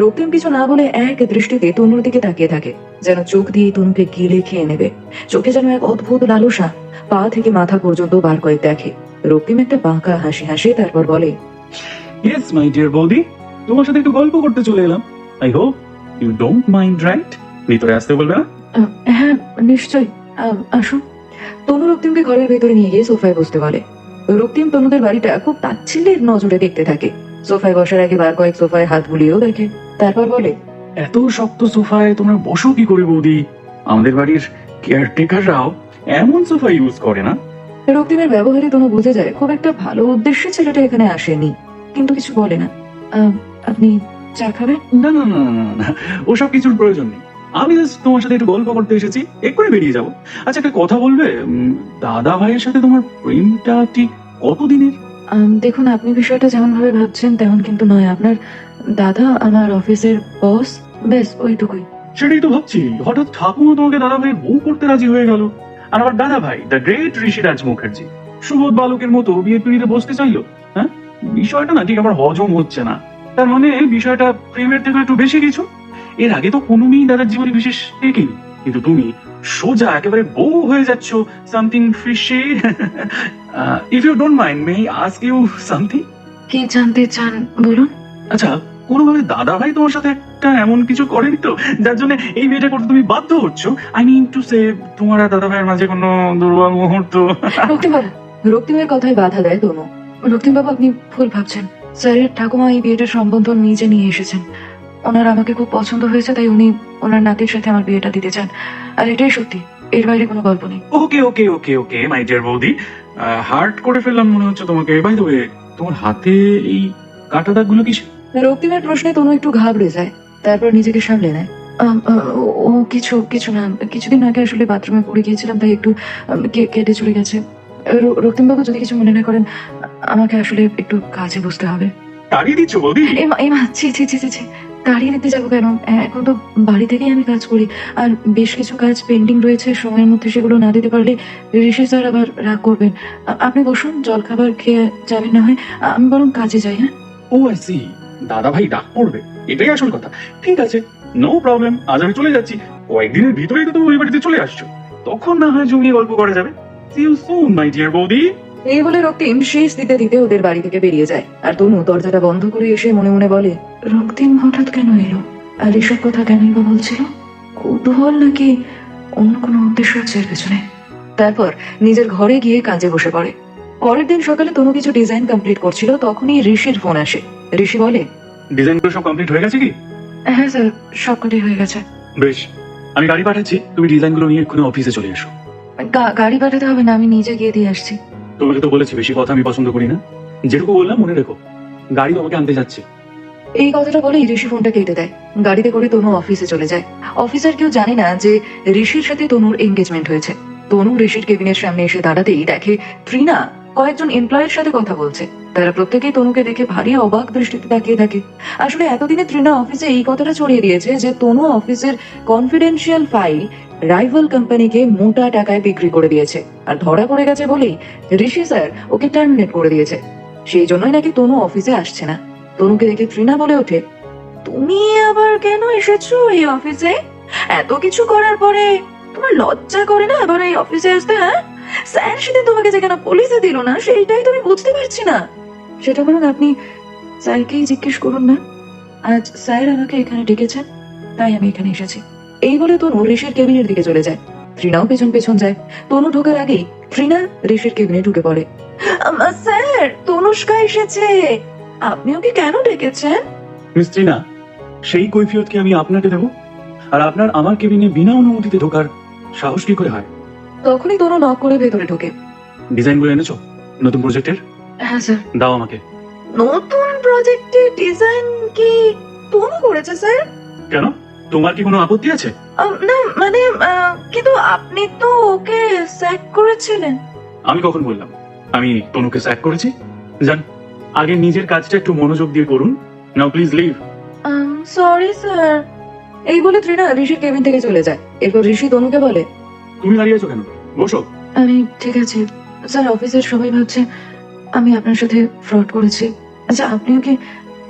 রক্তিম কিছু না বলে এক দৃষ্টিতে তনুর দিকে তাকিয়ে থাকে, যেন চোখ দিয়ে তনুকে গিলে খেয়ে নেবে। চোখে যেন এক অদ্ভুত লালসা, পা থেকে মাথা পর্যন্ত বার কয়েক দেখে। রক্তিম একটা বাঁকা হাসি হাসে, তারপর বলে, ইয়েস মাই ডিয়ার বৌদি, তোমার সাথে একটু গল্প করতে চলে এলাম। I hope you don't mind, right? ভিতরে আসতে বলবে না? হ্যাঁ নিশ্চয়ই, আসুন। তনু রক্তিমকে ঘরের ভেতরে নিয়ে গিয়ে সোফায় বসতে বলে। রক্তিম তনুদের বাড়িটা খুব তাচ্ছিল্যের নজরে দেখতে থাকে। সোফায় বসার আগে বার কয়েক সোফায় হাত বুলিয়েও দেখে, তারপর বলে, এত শক্ত সোফায় তোমরা বসো কি করে বৌদি? আমাদের বাড়ির কেয়ারটেকাররাও এমন সোফা ইউজ করে না। রক্তিমের ব্যবহারে তনু বুঝে যায় খুব একটা ভালো উদ্দেশ্যে ছেলেটা এখানে আসেনি, কিন্তু কিছু বলে না। আপনি চা খাবেন? না না না না না, ওসব কিছুর প্রয়োজন নেই। আমি জাস্ট তোমার সাথে একটু গল্প করতে এসেছি, এক্ষুনি বেরিয়ে যাবো। আচ্ছা একটা কথা বলবে, দাদা ভাইয়ের সাথে তোমার প্রেমটা ঠিক কতদিনের? দেখুন, আপনি বিষয়টা যেমন ভাবে ভাবছেন তেমন কিন্তু নয়। আপনার দাদা আমার অফিসের বস, ব্যাস ওইটুকুই। সেটাই তো ভাবছি, হঠাৎ ঠাকুমা তোমাকে দাদা ভাইয়ের বউ করতে রাজি হয়ে গেল। আর আমার দাদা ভাই দ্য গ্রেট ঋষিরাজ মুখার্জি সুবোধ বালকের মতো বিয়ের পিড়িতে বসতে চাইলো। হ্যাঁ, বিষয়টা না ঠিক আমার হজম হচ্ছে না। তার মানে বিষয়টা প্রেমের থেকে একটু বেশি কিছু। এর আগে তো কোনো মেয়েই দাদার জীবনে বিশেষ দেখেনি, কিন্তু তুমি সোজা একেবারে বউ হয়ে যাচ্ছ। Something fishy. If you don't mind, may I ask you something? কি জানতে চান বলুন। আচ্ছা, কোনোভাবে দাদা ভাই তোমার সাথে একটা এমন কিছু করেনি তো যার জন্য এই বিয়েটা করতে তুমি বাধ্য হচ্ছ? আই মিন টু সে, তোমার আর দাদা ভাইয়ের মাঝে কোনো দুর্বল মুহূর্ত? রক্তিম বাবু, রক্তিমের কথায় বাধা দেয় তনু। রক্তিম বাবু, আপনি ভুল ভাবছেন। স্যারের ঠাকুমা এই বিয়েটার সম্বন্ধন নিজে নিয়ে এসেছেন। ওনার আমাকে খুব পছন্দ হয়েছে, তাই উনি ওনার নাতির সাথে আমার বিয়েটা দিতে চান। আর এটাই সত্যি, এর বাইরে কোনো গল্প নেই। ওকে ওকে ওকে ওকে মাই ডিয়ার বৌদি, হার্ট করে ফেললাম মনে হচ্ছে তোমাকে। বাই দ্য ওয়ে, তোমার হাতে এই কাটা দাগগুলো কিসে? রক্তিমের প্রশ্নে তনু একটু ঘাবড়ে যায়, তারপর নিজেকে সামলে নেয়। ও কিছু কিছু না, কিছুদিন আগে আসলে বাথরুমে পড়ে গিয়েছিলাম, তাই একটু কেটে চলে গেছে। রক্তিম বাবু, যদি কিছু মনে না করেন, আমাকে আসলে একটু কাজে বসতে হবে। তাড়িয়ে দিচ্ছ বৌদি? এমা ছি ছি ছি ছি ছি, তাড়িয়ে দিতে যাবো কেন? এখন তো বাড়ি থেকেই আমি কাজ করি, আর বেশ কিছু কাজ পেন্ডিং রয়েছে। সময়ের মধ্যে সেগুলো না দিতে পারলে ঋষি স্যার আবার রাগ করবেন। আপনি বসুন, জলখাবার খেয়ে যাবেন না হয়। আমি বরং কাজে যাই। হ্যাঁ, ও আই সি, দাদা ভাই রাগ করবে, এটাই আসল কথা। ঠিক আছে, নো প্রবলেম, আজ আমি চলে যাচ্ছি। কয়েকদিনের ভিতরেই তো তুমি ওই বাড়িতে চলে আসছো, তখন না হয় জমিয়ে গল্প করা যাবে। See you soon my dear বৌদি। এই বলে রক্তিম শেষ দিতে দিতে ওদের বাড়ি থেকে বেরিয়ে যায়। আর তনু দরজাটা বন্ধ করে এসে মনে মনে বলে, রক্তিম হঠাৎ কেন এলো? আর এসব কথা কেনই বা বলছিল? কৌতূহল নাকি অন্য কোনো উদ্দেশ্য আছে এর পেছনে? তারপর নিজের ঘরে গিয়ে কাজে বসে পড়ে। পরের দিন সকালে তনু কিছু ডিজাইন কমপ্লিট করছিল, তখনই ঋষির ফোন আসে। ঋষি বলে, ডিজাইনগুলো সব কমপ্লিট হয়ে গেছে কি? হ্যাঁ স্যার, সবকটাই হয়ে গেছে। বেশ, আমি গাড়ি পাঠাচ্ছি, তুমি ডিজাইনগুলো নিয়ে এক্ষুনি অফিসে চলে এসো। গাড়ি পাঠাতে হবে না, আমি নিজে গিয়ে দিয়ে আসছি। তোমাকে তো বলেছি বেশি কথা আমি পছন্দ করি না, যেটুকু বললাম মনে রেখো। গাড়ি তোমাকে আনতে যাচ্ছে। এই কথাটা বলে ঋষি ফোনটা কেটে দেয়। গাড়িতে করে তনু অফিসে চলে যায়। অফিসার কেউ জানে না যে ঋষির সাথে তনুর এঙ্গেজমেন্ট হয়েছে। তনু ঋষির কেবিনের সামনে এসে দাঁড়াতেই দেখে ট্রিনা কয়েকজন এমপ্লয়ের সাথে কথা বলছে। তারা প্রত্যেকেই তনুকে দেখে ভারী অবাক দৃষ্টিতে তাকিয়ে থাকে। আসলে এতদিনে ট্রিনা অফিসে এই কথাটা ছড়িয়ে দিয়েছে যে তনু অফিসের কনফিডেন্সিয়াল ফাইল রাইভাল কোম্পানিকে মোটা টাকায় বিক্রি করে দিয়েছে। আর ধরা পড়ে গেছে বলেই ঋষি স্যার ওকে টার্মিনেট করে দিয়েছে। সেই জন্যই নাকি তনু অফিসে আসছে না। তনুকে দেখে ট্রিনা বলে ওঠে, তুমি আবার কেন এসেছো এই অফিসে? এত কিছু করার পরে তোমার লজ্জা করে না আবার এই অফিসে আসতে? হ্যাঁ, স্যার সেদিন তোমাকে যে কেন পুলিশে দিল না, সেইটাই তুমি বুঝতে পারছি না। সেটা বরং আপনি স্যারকেই জিজ্ঞেস করুন না। আজ স্যার আমাকে এখানে ডেকেছেন, তাই আমি এখানে এসেছি। এই বলে তনু ঋষির কেবিনের দিকে চলে যায়। ট্রিনাও পেছন পেছন যায়। তনু ঢোকার আগেই ট্রিনা ঋষির কেবিনে ঢুকে পড়ে। স্যার, তনুষ্কা এসেছে। আপনি ওকে কেন ডেকেছেন? মিস্ত্রি না, সেই কৈফিয়ত কি আমি আপনাকে দেবো? আর আপনার আমার কেবিনে বিনা অনুমতিতে ঢোকার সাহস কি করে হয়? তখনই তনু নক করে ভেতরে ঢোকে। ডিজাইনগুলো এনেছো নতুন প্রজেক্টের? হ্যাঁ স্যার। দাও আমাকে। নতুন প্রজেক্টের ডিজাইন কি তনু করেছে স্যার? কেন, তোমার কি কোনো আপত্তি আছে? না মানে, কিন্তু আপনি তো ওকে স্যাক করেছিলেন। আমি কখন বললাম আমি তনুকে স্যাক করেছি? জান, আগে নিজের কাজটা একটু মনোযোগ দিয়ে করুন। নাও প্লিজ লিভ। Sorry sir. এই বলে ট্রিনা ঋষির কেবিন থেকে চলে যায়। এরপর ঋষি তনুকে বলে, তুমি দাঁড়িয়ে আছো কেন? বসো। আমি ঠিক আছে স্যার। অফিসের সবাই ভাবছে আমি আপনার সাথে ফ্রড করেছি। আচ্ছা, আপনিও কি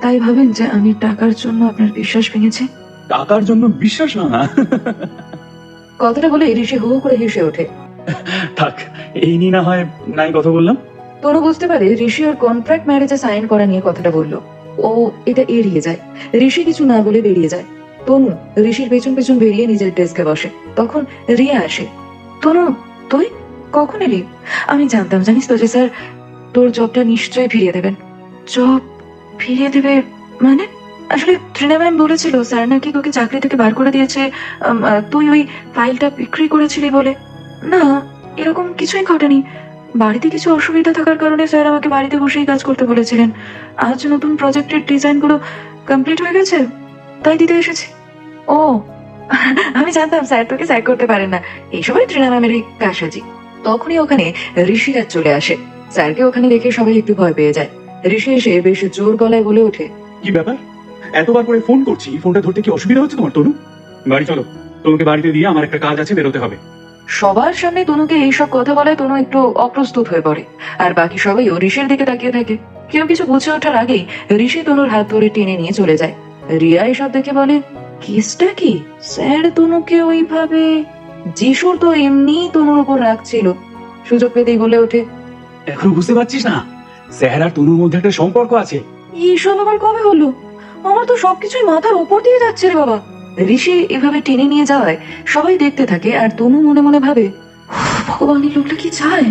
তাই ভাবেন যে আমি টাকার জন্য আপনার বিশ্বাস ভেঙেছি? টাকার জন্য বিশ্বাস ভাঙা? কথাটা বলে ঋষি হু হু করে হেসে ওঠে। থাক, এই নিয়ে না হয় নাই কথা বললাম। তনু বুঝতে পারে ঋষি ওর কন্ট্রাক্ট ম্যারেজে সাইন করা নিয়ে কথাটা বললো। ও এটা এড়িয়ে যায়। ঋষি কিছু না বলে বেরিয়ে যায়। তনু ঋষির পেছন পেছন বেরিয়ে নিজের ডেস্কে বসে। তখন রিয়া আসে। তনু, তুই কখন এলি? আমি জানতাম, জানিস তো যে স্যার তোর জবটা নিশ্চয়ই ফিরিয়ে দেবেন। জব ফিরিয়ে দেবে মানে? আসলে ট্রিনা ম্যাম বলেছিল স্যার নাকি তোকে চাকরি থেকে বার করে দিয়েছে তুই ওই ফাইলটা বিক্রি করেছিলি বলে। না, এরকম কিছুই ঘটেনি। বাড়িতে কিছু অসুবিধা থাকার কারণে স্যার আমাকে বাড়িতে বসেই কাজ করতে বলেছিলেন। আজ নতুন প্রজেক্টের ডিজাইনগুলো কমপ্লিট হয়ে গেছে, তাই দিতে এসেছি। ও, আমি জানতাম স্যার তোকে স্যার করতে পারেন না। এই সময় ট্রিনা ম্যামের এই কারসাজি। তখনই ওখানে ঋষিরাজ চলে আসে। স্যারকে ওখানে দেখে সবাই একটু ভয় পেয়ে যায়। ঋষি এসে বেশ জোর গলায় বলে ওঠে, কি ব্যাপার? এতবার করে ফোন করছি, ফোনটা ধরতে কি অসুবিধা হচ্ছে তোমার তনু? বাড়ি চলো, তোমাকে বাড়িতে দিয়ে আমার একটা কাজ আছে, বেরোতে হবে। সবার সামনে তনুকে এইসব কথা বলায় তনু একটু অপ্রস্তুত হয়ে পড়ে। আর বাকি সবাইও ঋষির দিকে তাকিয়ে থাকে। কেউ কিছু বুঝে ওঠার আগেই ঋষি তনুর হাত ধরে টেনে নিয়ে চলে যায়। রিয়া এসব দেখে বলে, কেসটা কি? স্যার তনুকে ওইভাবে? যিশুর তো এমনি তনুর উপর রাগ ছিল। সুযোগ পেতেই বলে ওঠে, এখনো বুঝতে পারছিস না? স্যার আর তনুর মধ্যে একটা সম্পর্ক আছে। এইসব আবার কবে হলো? আমার তো সবকিছুই মাথার উপর দিয়ে যাচ্ছে রে বাবা। ঋষি এভাবে টেনে নিয়ে যাওয়ায় সবাই দেখতে থাকে। আর তনু মনে মনে ভাবে, ভগবান, এই লোকটা কি চায়?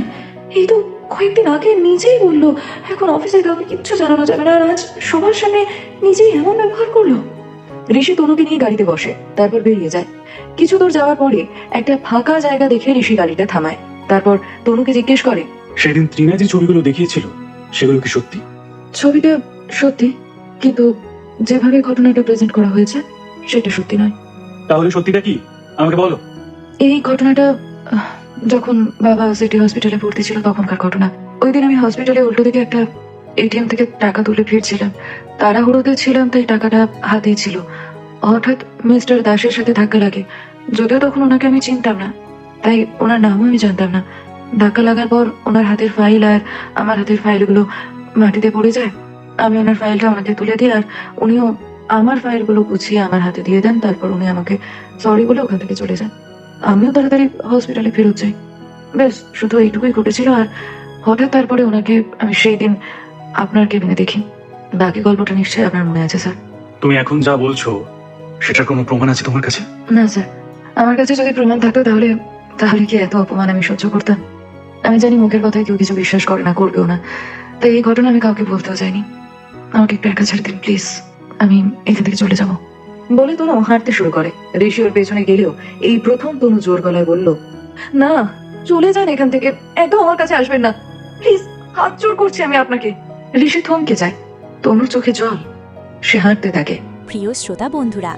এই তো কয়েকদিন আগে নিজেই বললো এখন অফিসে কাউকে কিচ্ছু জানানো যাবে না, আর আজ সবার সামনে নিজেই এমন ব্যবহার করলো। ঋষি তনুকে নিয়ে গাড়িতে বসে, তারপর বেরিয়ে যায়। কিছু দূর যাওয়ার পরে একটা ফাঁকা জায়গা দেখে ঋষি গাড়িটা থামায়। তারপর তনুকে জিজ্ঞেস করে, সেদিন ত্রিনা যে ছবিগুলো দেখিয়েছিল সেগুলো কি সত্যি? ছবিটা সত্যি, কিন্তু যেভাবে ঘটনাটা প্রেজেন্ট করা হয়েছে সেটা সত্যি নয়। তাহলে সত্যিটা কি আমাকে বলো। এই ঘটনাটা যখন বাবা সিটি হসপিটালে ভর্তি ছিল তখনকার ঘটনা। ওই দিন আমি হসপিটালে উল্টো দিকে একটা এটিএম থেকে টাকা তুলে ফিরছিলাম। তাড়াহুড়োতে ছিলাম তাই টাকাটা হাতেই ছিল। হঠাৎ মিস্টার দাসের সাথে ধাক্কা লাগে। যদিও তখন ওনাকে আমি চিনতাম না, তাই ওনার নামও আমি জানতাম না। ধাক্কা লাগার পর ওনার হাতের ফাইল আর আমার হাতের ফাইলগুলো মাটিতে পড়ে যায়। আমি ওনার ফাইলটা ওনাকে তুলে দিই, আর উনিও আমার ফাইলগুলো গুছিয়ে আমার হাতে দিয়ে দেন। তারপর উনি আমাকে সরি বলে ওখান থেকে চলে যান। আমিও তাড়াতাড়ি হসপিটালে ফেরত যাই। ব্যাস, শুধু এইটুকুই ঘটেছিল। আর হঠাৎ তারপরে ওনাকে আমি সেই দিন আপনার কেবিনে দেখি। বাকি গল্পটা নিশ্চয়ই আপনার মনে আছে স্যার। তুমি এখন যা বলছো সেটার কোনো প্রমাণ আছে তোমার কাছে? না স্যার, আমার কাছে যদি প্রমাণ থাকতো তাহলে তাহলে কি এত অপমান আমি সহ্য করতাম? আমি জানি মুখের কথায় কেউ কিছু বিশ্বাস করে না, করবেও না, তাই এই ঘটনা আমি কাউকে বলতেও চাইনি। আমাকে একটু একা ছেড়ে দিন প্লিজ, আমি এখান থেকে চলে যাব। বলে তনু হাঁটতে শুরু করে। ঋষি ওর পেছনে গেলেও এই প্রথম তনু জোর গলায় বলল, না চলে যান এখান থেকে, একদম আমার কাছে আসবেন না প্লিজ, হাত জোর করছি আমি আপনাকে। ঋষি থমকে যায়, তনুর চোখে জল। সে হাঁটতে থাকে। প্রিয় শ্রোতা বন্ধুরা,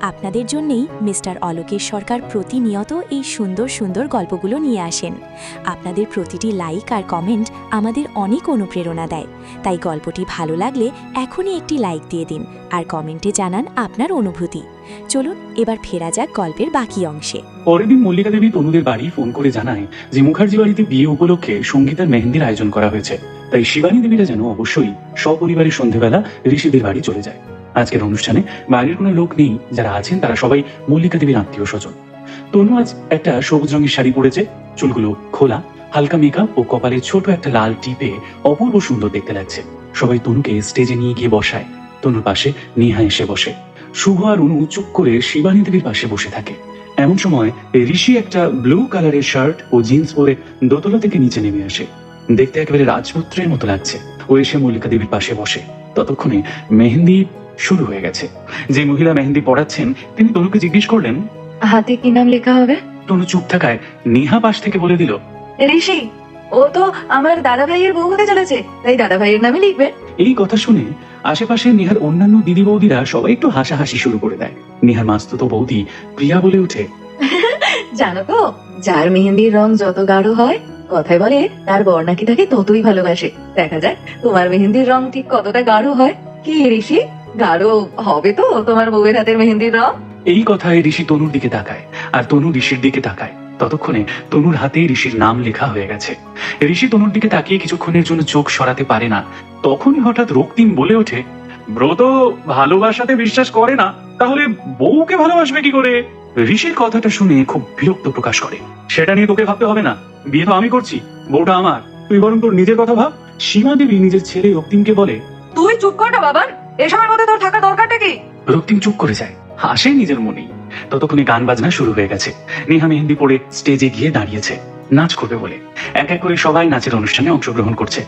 আপনাদের জন্যেই মিস্টার অলোকেশ সরকার প্রতিনিয়ত এই সুন্দর সুন্দর গল্পগুলো নিয়ে আসেন। আপনাদের প্রতিটি লাইক আর কমেন্ট আমাদের অনেক অনুপ্রেরণা দেয়। তাই গল্পটি ভালো লাগলে এখনই একটি লাইক দিয়ে দিন আর কমেন্টে জানান আপনার অনুভূতি। চলুন এবার ফেরা যাক গল্পের বাকি অংশে। পরের দিন মল্লিকা দেবী তনুদের বাড়ি ফোন করে জানায় যে মুখার্জি বাড়িতে বিয়ে উপলক্ষে সঙ্গীতার মেহেন্দির আয়োজন করা হয়েছে। তাই শিবানী দেবীরা যেন অবশ্যই সপরিবারে সন্ধেবেলা ঋষিদের বাড়ি চলে যায়। আজকের অনুষ্ঠানে বাড়ির কোনো লোক নেই, যারা আছেন তারা সবাই মল্লিকা দেবীর আত্মীয় স্বজন। তনু আজ একটা সবুজ রঙের শাড়ি পরেছে, চুলগুলো খোলা, হালকা মেকআপ ও কপালে ছোট একটা লাল টিপে অপূর্ব সুন্দর দেখতে লাগছে। সবাই তনুকে স্টেজে নিয়ে গিয়ে বসায়। তনুর পাশে নেহা এসে বসে। শুভ আর অনু চুপ করে শিবানী দেবীর পাশে বসে থাকে। এমন সময় ঋষি একটা ব্লু কালারের শার্ট ও জিন্স পরে দোতলা থেকে নিচে নেমে আসে। দেখতে একেবারে রাজপুত্রের মতো লাগছে। ও এসে মল্লিকা দেবীর পাশে বসে। ততক্ষণে মেহেন্দি শুরু হয়ে গেছে। যে মহিলা মেহেন্দি পড়াচ্ছেন তিনি তনুকে জিজ্ঞেস করলেন, হাতে কি নাম লেখা হবে? তনু চুপ থাকায় নেহা পাশ থেকে বলে দিল, ঋষি, ও তো আমার দাদা ভাইয়ের বউ হতে চলেছে, তাই দাদা ভাইয়ের নামে লিখবে। এই কথা শুনে আশেপাশে নেহার অন্যান্য দিদি বৌদিরা সবাই একটু হাসাহাসি শুরু করে দেয়। নেহার মাস্তুতো বৌদি প্রিয়া বলে ওঠে, জানো তো, যার মেহেন্দির রং যত গাঢ় হয়, কথায় বলে তার বর নাকি তাকে ততই ভালোবাসে। দেখা যাক তোমার মেহেন্দির রং ঠিক কতটা গাঢ় হয়। কি ঋষি, গাঢ় হবে তো তোমার বউয়ের হাতের মেহেন্দির রং? এই কথায় ঋষি তনুর দিকে তাকায় আর তনু ঋষির দিকে তাকায়। ততক্ষণে তনুর হাতে ঋষির নাম লেখা হয়ে গেছে। ঋষি তনুর দিকে তাকিয়ে কিছুক্ষণের জন্য চোখ সরাতে পারে না। তখনই হঠাৎ রক্তিম বলে ওঠে, ব্রত ভালোবাসাতে বিশ্বাস করে না, তাহলে বউকে ভালোবাসবে কি করে? ঋষির কথাটা শুনে খুব বিরক্ত প্রকাশ করে। সেটা নিয়ে তোকে ভাবতে হবে না, বিয়ে তো আমি করছি, বউটা আমার, তুই বরং তোর নিজের কথা ভাব। সীমা দেবী নিজের ছেলে রক্তিমকে বলে, তুই চুপ কর না বাবা, এসবের মধ্যে তোর থাকা দরকারটা কি? রক্তিম চুপ করে যায়, হাসে নিজের মনেই। ততক্ষণে গান বাজনা শুরু হয়ে গেছে। নেহা মেহেন্দি পরে স্টেজে গিয়ে দাঁড়িয়েছে নাচ করবে বলে। এক এক করে সবাই নাচের অনুষ্ঠানে অংশগ্রহণ করছে।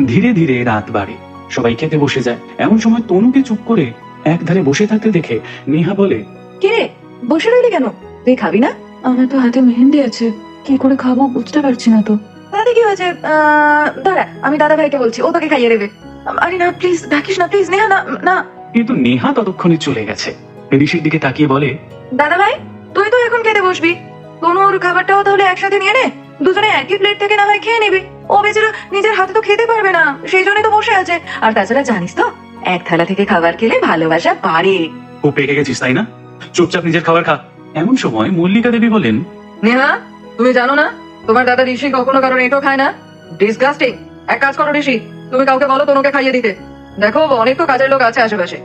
ধীরে ধীরে রাত বাড়ে, সবাই খেতে বসে যায়। এমন সময় তনুকে চুপ করে একধারে বসে থাকতে দেখে নেহা বলে, কি রে, বসে রইলি কেন? তুই খাবি না? আমার তো হাতে মেহেন্দি আছে, কি করে খাবো বুঝতে পারছি না তো। তাতে কি হয়েছে? দাঁড়া, আমি দাদা ভাইকে বলছি, ও তোকে খাইয়ে দেবে। আরে না প্লিজ, ডাকিস না প্লিজ, নেহা, না না। কিন্তু নেহা ততক্ষণে চলে গেছে। ঋষির দিকে তাকিয়ে বলে, দাদা ভাই, তুই তো এখন খেতে বসবি, কোনো ওর খাবারটাও তাহলে একসাথে নিয়ে নে, দুজনে একই প্লেট থেকে না হয় খেয়ে নিবি। ও বেচারা নিজের হাতে তো খেতে পারবে না, সেই জন্যই তো বসে আছে। আর তাছাড়া জানিস তো, এক থালা থেকে খাবার খেলে ভালোবাসা বাড়ে। খুব পেকে গেছিস তাই না? চুপচাপ নিজের খাবার খা। এমন সময় মল্লিকা দেবী বলেন, নেহা, তুমি জানো না তোমার দাদা ঋষি কখনো কারণ এটাও খায় না? ডিসগাস্টিং। এক কাজ করো ঋষি, তুমি কাউকে বলো তনুকে খাইয়ে দিতে। দেখো অনেক তো কাজের লোক আছে আশেপাশে।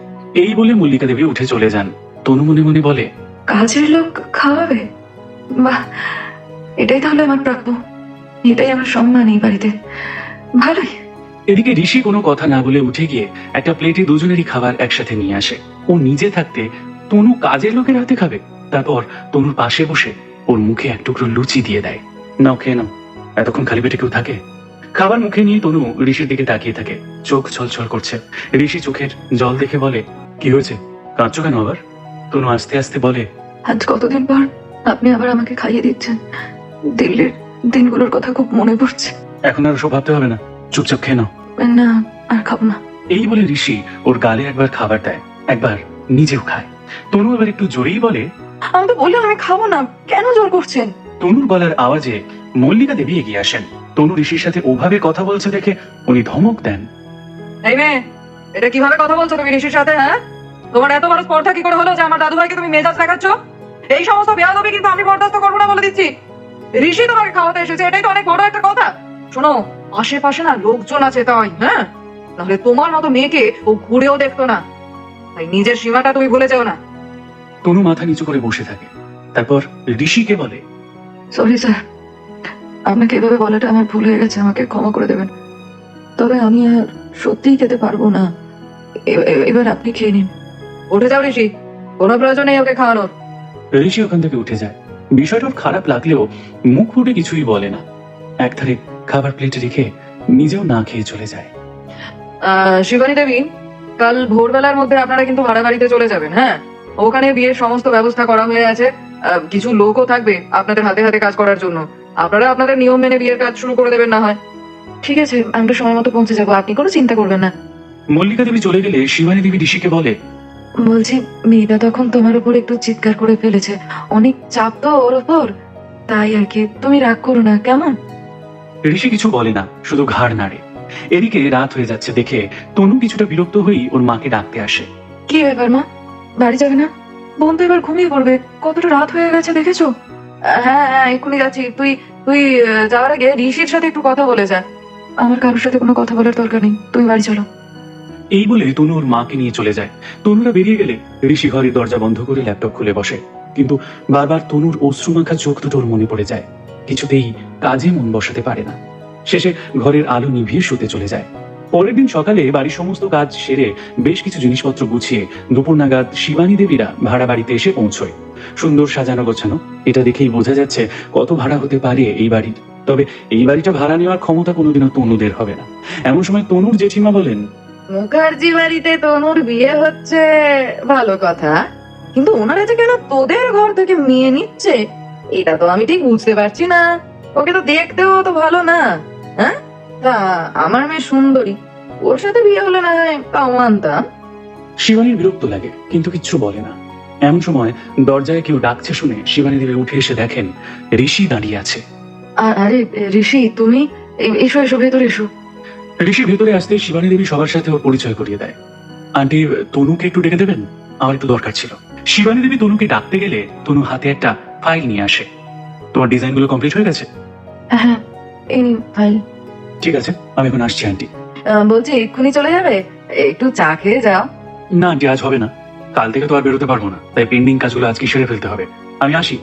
এই বলে মল্লিকা দেবী উঠে চলে যান। তনু মনে মনে বলে, কাজের লোক খাওয়াবে? বাহ, এটাই তাহলে আমার প্রাপ্য, এটাই আমার সম্মান এই বাড়িতে। ভালোই। এদিকে ঋষি কোনো কথা না বলে উঠে গিয়ে একটা প্লেটে দুজনেরই খাবার একসাথে নিয়ে আসে। ও নিজে থাকতে তনু কাজের লোকের হাতে খাবে? তারপর তনুর পাশে বসে ওর মুখে এক টুকরো লুচি দিয়ে দেয়। নাও খেয়ে নাও, এতক্ষণ খালি পেটে কেউ থাকে? খাবার মুখে নিয়ে তনু ঋষির দিকে তাকিয়ে থাকে, চোখ ছলছল করছে। ঋষি চোখের জল দেখে বলে, কি হয়েছে, কাঁদছো কেন আবার? তনু আস্তে আস্তে বলে, আজ কতদিন পর আপনি আবার আমাকে খাইয়ে দিচ্ছেন। দিল্লির দিনগুলোর কথা খুব মনে পড়ছে। এখন আর ওসব ভাবতে হবে না, চুপচাপ খেয়ে নাও। না, আর খাবো না। এই বলে ঋষি ওর গালে একবার খাবার দেয়, একবার নিজেও খায়। তনু এবার একটু জোরেই বলে, আমি তো বললাম আমি খাবো না, কেন জোর করছেন? তনুর গলার আওয়াজে মল্লিকা দেবী এগিয়ে আসেন। তনু ঋষির সাথে ওভাবে কথা বলছে দেখে উনি ধমক দেন, এই মেয়ে, এটা কিভাবে কথা বলছো তুমি ঋষির সাথে? হ্যাঁ, তোমার এত বড় স্পর্ধা কি করে হলো যে আমার দাদু ভাইকে তুমি মেজাজ দেখাচ্ছ? এই সমস্ত বেয়াদবি কিন্তু আমি বরদাস্ত করবো না বলে দিচ্ছি। ঋষি তোমাকে খাওয়াতে এসেছে, এটাই তো অনেক বড় একটা কথা। শোনো, আশেপাশে না লোকজন আছে তাই, হ্যাঁ, নাহলে তোমার মতো মেয়েকে ও ঘুরেও দেখতো না। তাই নিজের সীমাটা তুমি ভুলে যাও না। তনু মাথা নিচু করে বসে থাকে, তারপর ঋষিকে বলে, সরি স্যার, আপনাকে এভাবে বলাটা আমার ভুল হয়ে গেছে, আমাকে ক্ষমা করে দেবেন। তবে আমি আর সত্যিই খেতে পারবো না। এবার আপনি খেয়ে নিন। উঠে যাও ঋষি, কোনো প্রয়োজন নেই ওকে খাওয়ানোর। ঋষি ওখান থেকে উঠে যায়। বিষয়টা ওর খারাপ লাগলেও মুখ ফুটে কিছুই বলে না। একধারে খাবার প্লেটে রেখে নিজেও না খেয়ে চলে যায়। শিবানী দেবী, কাল ভোরবেলার মধ্যে আপনারা কিন্তু ভাড়া বাড়িতে চলে যাবেন। হ্যাঁ, ওখানে বিয়ের সমস্ত ব্যবস্থা করা হয়ে আছে। কিছু লোকও থাকবে আপনাদের হাতে হাতে কাজ করার জন্য। আপনারা আপনাদের নিয়ম মেনে বিয়ের কাজ শুরু করে দেবেন না হয়। ঠিক আছে, আমরা সময় মতো পৌঁছে যাবো, আপনি কোনো চিন্তা করবেন না। মল্লিকা দেবী চলে গেলে শিবানী দেবী ঋষিকে বলে, বলছি, মেয়েটা তখন তোমার উপর একটু চিৎকার করে ফেলেছে, অনেক চাপ তো ওর ওপর, তাই আর কি। তুমি রাগ করো না, কেমন? ঋষি কিছু বলে না, শুধু ঘাড় নাড়ে। এদিকে রাত হয়ে যাচ্ছে দেখে তনু কিছুটা বিরক্ত হয়েই ওর মাকে ডাকতে আসে। কি ব্যাপার মা, বাড়ি যাবে না? বোন তো এবার ঘুমিয়ে পড়বে, কতটা রাত হয়ে গেছে দেখেছো? হ্যাঁ হ্যাঁ, এক্ষুনি যাচ্ছি। তুই তুই যাওয়ার আগে ঋষির সাথে একটু কথা বলে যা। আমার কারোর সাথে কোনো কথা বলার দরকার নেই, তুমি বাড়ি চলো। এই বলে তনু ওর মাকে নিয়ে চলে যায়। তনুরা বেরিয়ে গেলে ঋষি ঘরের দরজা বন্ধ করে ল্যাপটপ খুলে বসে, কিন্তু বারবার তনুর অশ্রুমাখা চোখ দুটো ওর মনে পড়ে যায়। কিছুতেই কাজে মন বসাতে পারে না। শেষে ঘরের আলো নিভিয়ে শুতে চলে যায়। পরের দিন সকালে বাড়ির সমস্ত কাজ সেরে বেশ কিছু জিনিসপত্র গুছিয়ে দুপুর নাগাদ শিবানী দেবীরা ভাড়া বাড়িতে এসে পৌঁছয়। সুন্দর সাজানো গোছানো, এটা দেখেই বোঝা যাচ্ছে কত ভাড়া হতে পারে এই বাড়ির। তবে এই বাড়িটা ভাড়া নেওয়ার ক্ষমতা কোনোদিনও তনুদের হবে না। এমন সময় তনুর জেঠিমা বলেন, মুখার্জি বাড়িতে তনুর বিয়ে হচ্ছে ভালো কথা, কিন্তু ওনারা যে কেন তোদের ঘর থেকে মেয়ে নিচ্ছে এটা তো আমি ঠিক বুঝতে পারছি না। ওকে তো দেখতেও তো ভালো না। হ্যাঁ, তা আমার মেয়ে সুন্দরী, ওর সাথে বিয়ে হলে না হয় তাও মানতাম। শিবানীর বিরক্ত লাগে কিন্তু কিচ্ছু বলে না। এমন সময় দরজায় কেউ ডাকছে শুনে শিবানী দেবী উঠে এসে দেখেন ঋষি দাঁড়িয়ে আছে। আরে ঋষি, তুমি এসো এসো, ভেতরে এসো। ঋষি ভেতরে আসতে শিবানী দেবী সবার সাথে ওর পরিচয় করিয়ে দেয়। আন্টি, তনুকে একটু ডেকে দেবেন, আমার একটু দরকার ছিল। শিবানী দেবী তনুকে ডাকতে গেলে তনু হাতে একটা ফাইল নিয়ে আসে। তোমার ডিজাইনগুলো কমপ্লিট হয়ে গেছে? হ্যাঁ, এই নিন ফাইল। ঠিক আছে, আমি এখন আসছি আন্টি। বলছি এক্ষুনি চলে যাবে? একটু চা খেয়ে যাও। না আন্টি, আজ হবে না, কাল থেকে তো আর বেরোতে পারবো না, তাই পেন্ডিং কাজগুলো আজকে সেরে ফেলতে হবে। আমি আসি।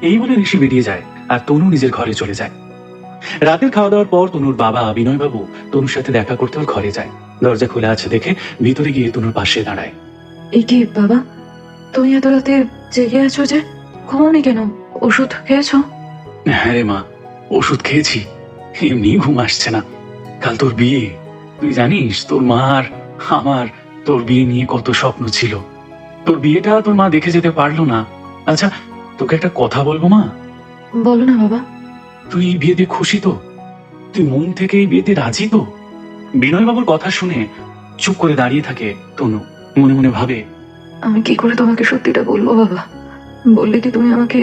এই বলে ঋষি বেরিয়ে যায় আর তনু নিজের ঘরে চলে যায়। রাতের খাওয়া দাওয়ার পর তনুর বাবা বিনয়বাবু তনুর সাথে দেখা করতে ওর ঘরে যায়। দরজা খোলা আছে দেখে ভিতরে গিয়ে তনুর পাশে দাঁড়ায়। এই কি বাবা, তুমি এত রাতে জেগে আছো যে? ঘুমোনি কেন? ওষুধ খেয়েছো? হ্যাঁ রে মা, ওষুধ খেয়েছি, এমনি ঘুম আসছে না। কাল তোর বিয়ে, তুই জানিস তোর মা আর আমার তোর বিয়ে নিয়ে কত স্বপ্ন ছিল। তোর বিয়েটা তোর মা দেখে যেতে পারলো না। আচ্ছা, তোকে একটা কথা বলবো মা? বলো না বাবা। তুই এই বিয়েতে খুশি তো? তুই মন থেকে এই বিয়েতে রাজি তো? বিনয়বাবুর কথা শুনে চুপ করে দাঁড়িয়ে থাকে তনু, মনে মনে ভাবে, আমি কি করে তোমাকে সত্যিটা বলবো বাবা? বললে কি তুমি আমাকে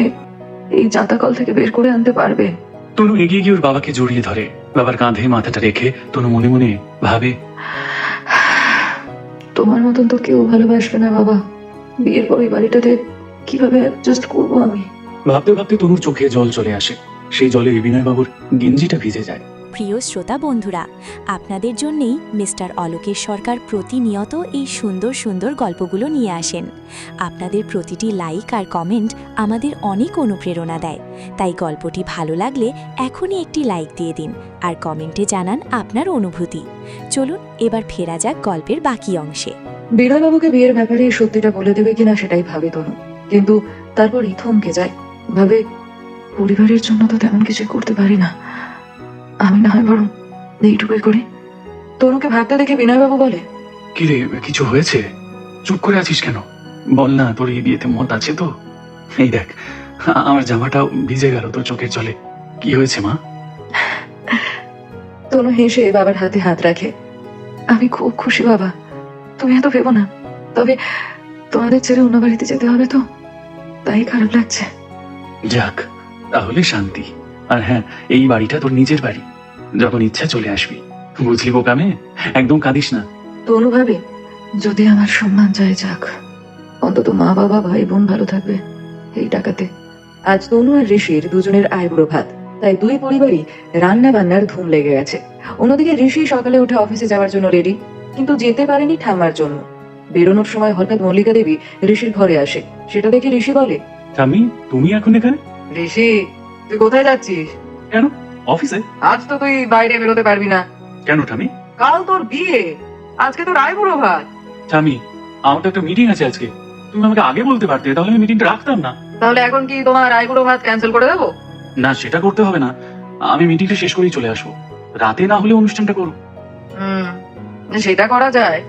এই জাঁতাকল থেকে বের করে আনতে পারবে? তনু এগিয়ে গিয়ে ওর বাবাকে জড়িয়ে ধরে। বাবার কাঁধে মাথাটা রেখে তনু মনে মনে ভাবে, তোমার মতন তো কেউ ভালোবাসবে না বাবা। বিয়ের পর এই বাড়িটাতে কিভাবে অ্যাডজাস্ট করবো আমি? ভাবতে ভাবতে তনুর চোখে জল চলে আসে। সেই জলে বিনয়বাবুর গেঞ্জিটা ভিজে যায়। প্রিয় শ্রোতা বন্ধুরা, আপনাদের জন্যেই মিস্টার অলোকেশ সরকার প্রতিনিয়ত এই সুন্দর সুন্দর গল্পগুলো নিয়ে আসেন। আপনাদের প্রতিটি লাইক আর কমেন্ট আমাদের অনেক অনুপ্রেরণা দেয়। তাই গল্পটি ভালো লাগলে এখনই একটি লাইক দিয়ে দিন আর কমেন্টে জানান আপনার অনুভূতি। চলুন এবার ফেরা যাক গল্পের বাকি অংশে। বিনয়বাবুকে বিয়ের ব্যাপারে সত্যিটা বলে দেবে কিনা সেটাই ভাবে তনু, কিন্তু তারপরই থমকে যায়। ভাবে, পরিবারের জন্য তো তেমন কিছু করতে পারি না, আমি না হয় বরং এইটুকুই করি। তনুকে ভাবতে দেখে বিনয়বাবু বলে, কি রে, কিছু হয়েছে? চুপ করে আছিস কেন? বল না, তোর এই বিয়েতে মত আছে তো? এই দেখ, আমার জামাটাও ভিজে গেল তোর চোখের জলে। কি হয়েছে মা? তনু হেসে বাবার হাতে হাত রাখে। আমি খুব খুশি বাবা, তুমি এত ভেবো না। তবে তোমাদের ছেড়ে অন্য বাড়িতে যেতে হবে তো, তাই খারাপ লাগছে। যাক, তাহলে শান্তি। আর হ্যাঁ, এই বাড়িটা তোর নিজের বাড়ি, যখন ইচ্ছা চলে আসবি। বুঝলি বোকা মেয়ে, একদম কাঁদিস না। তনু ভাবে, যদি আমার সম্মান যায় যাক, অন্তত মা বাবা ভাই বোন ভালো থাকবে এই টাকাতে। আজ তনু আর ঋষির দুজনের আইবুড়ো ভাত, তাই দুই পরিবারই রান্না বান্নার ধুম লেগে গেছে। অন্যদিকে ঋষি সকালে উঠে অফিসে যাওয়ার জন্য রেডি, কিন্তু যেতে পারেনি ঠাম্মার জন্য। বেরোনোর সময় হঠাৎ মল্লিকা দেবী ঋষির ঘরে আসে। সেটা দেখে ঋষি বলে, স্বামী, তুমি এখন এখানে? ঋষি, তুই কোথায় যাচ্ছিস? কেন, অফিসে? আজ তো তুই বাইরে বেরোতে পারবি না। কেন ঠামি? কাল তোর বিয়ে, আজকে তোর আইবুড়ো ভাত। স্বামী, আমার তো একটা মিটিং আছে আজকে। তুমি আমাকে আগে বলতে পারতে, তাহলে আমি মিটিংটা রাখতাম না। তাহলে এখন কি তোমার আইবুড়ো ভাত ক্যান্সেল করে দেবো? না, সেটা করতে হবে না। আমি মিটিংটা শেষ করেই চলে আসবো। রাতে না হলে অনুষ্ঠানটা করো। সেটা করা যায়,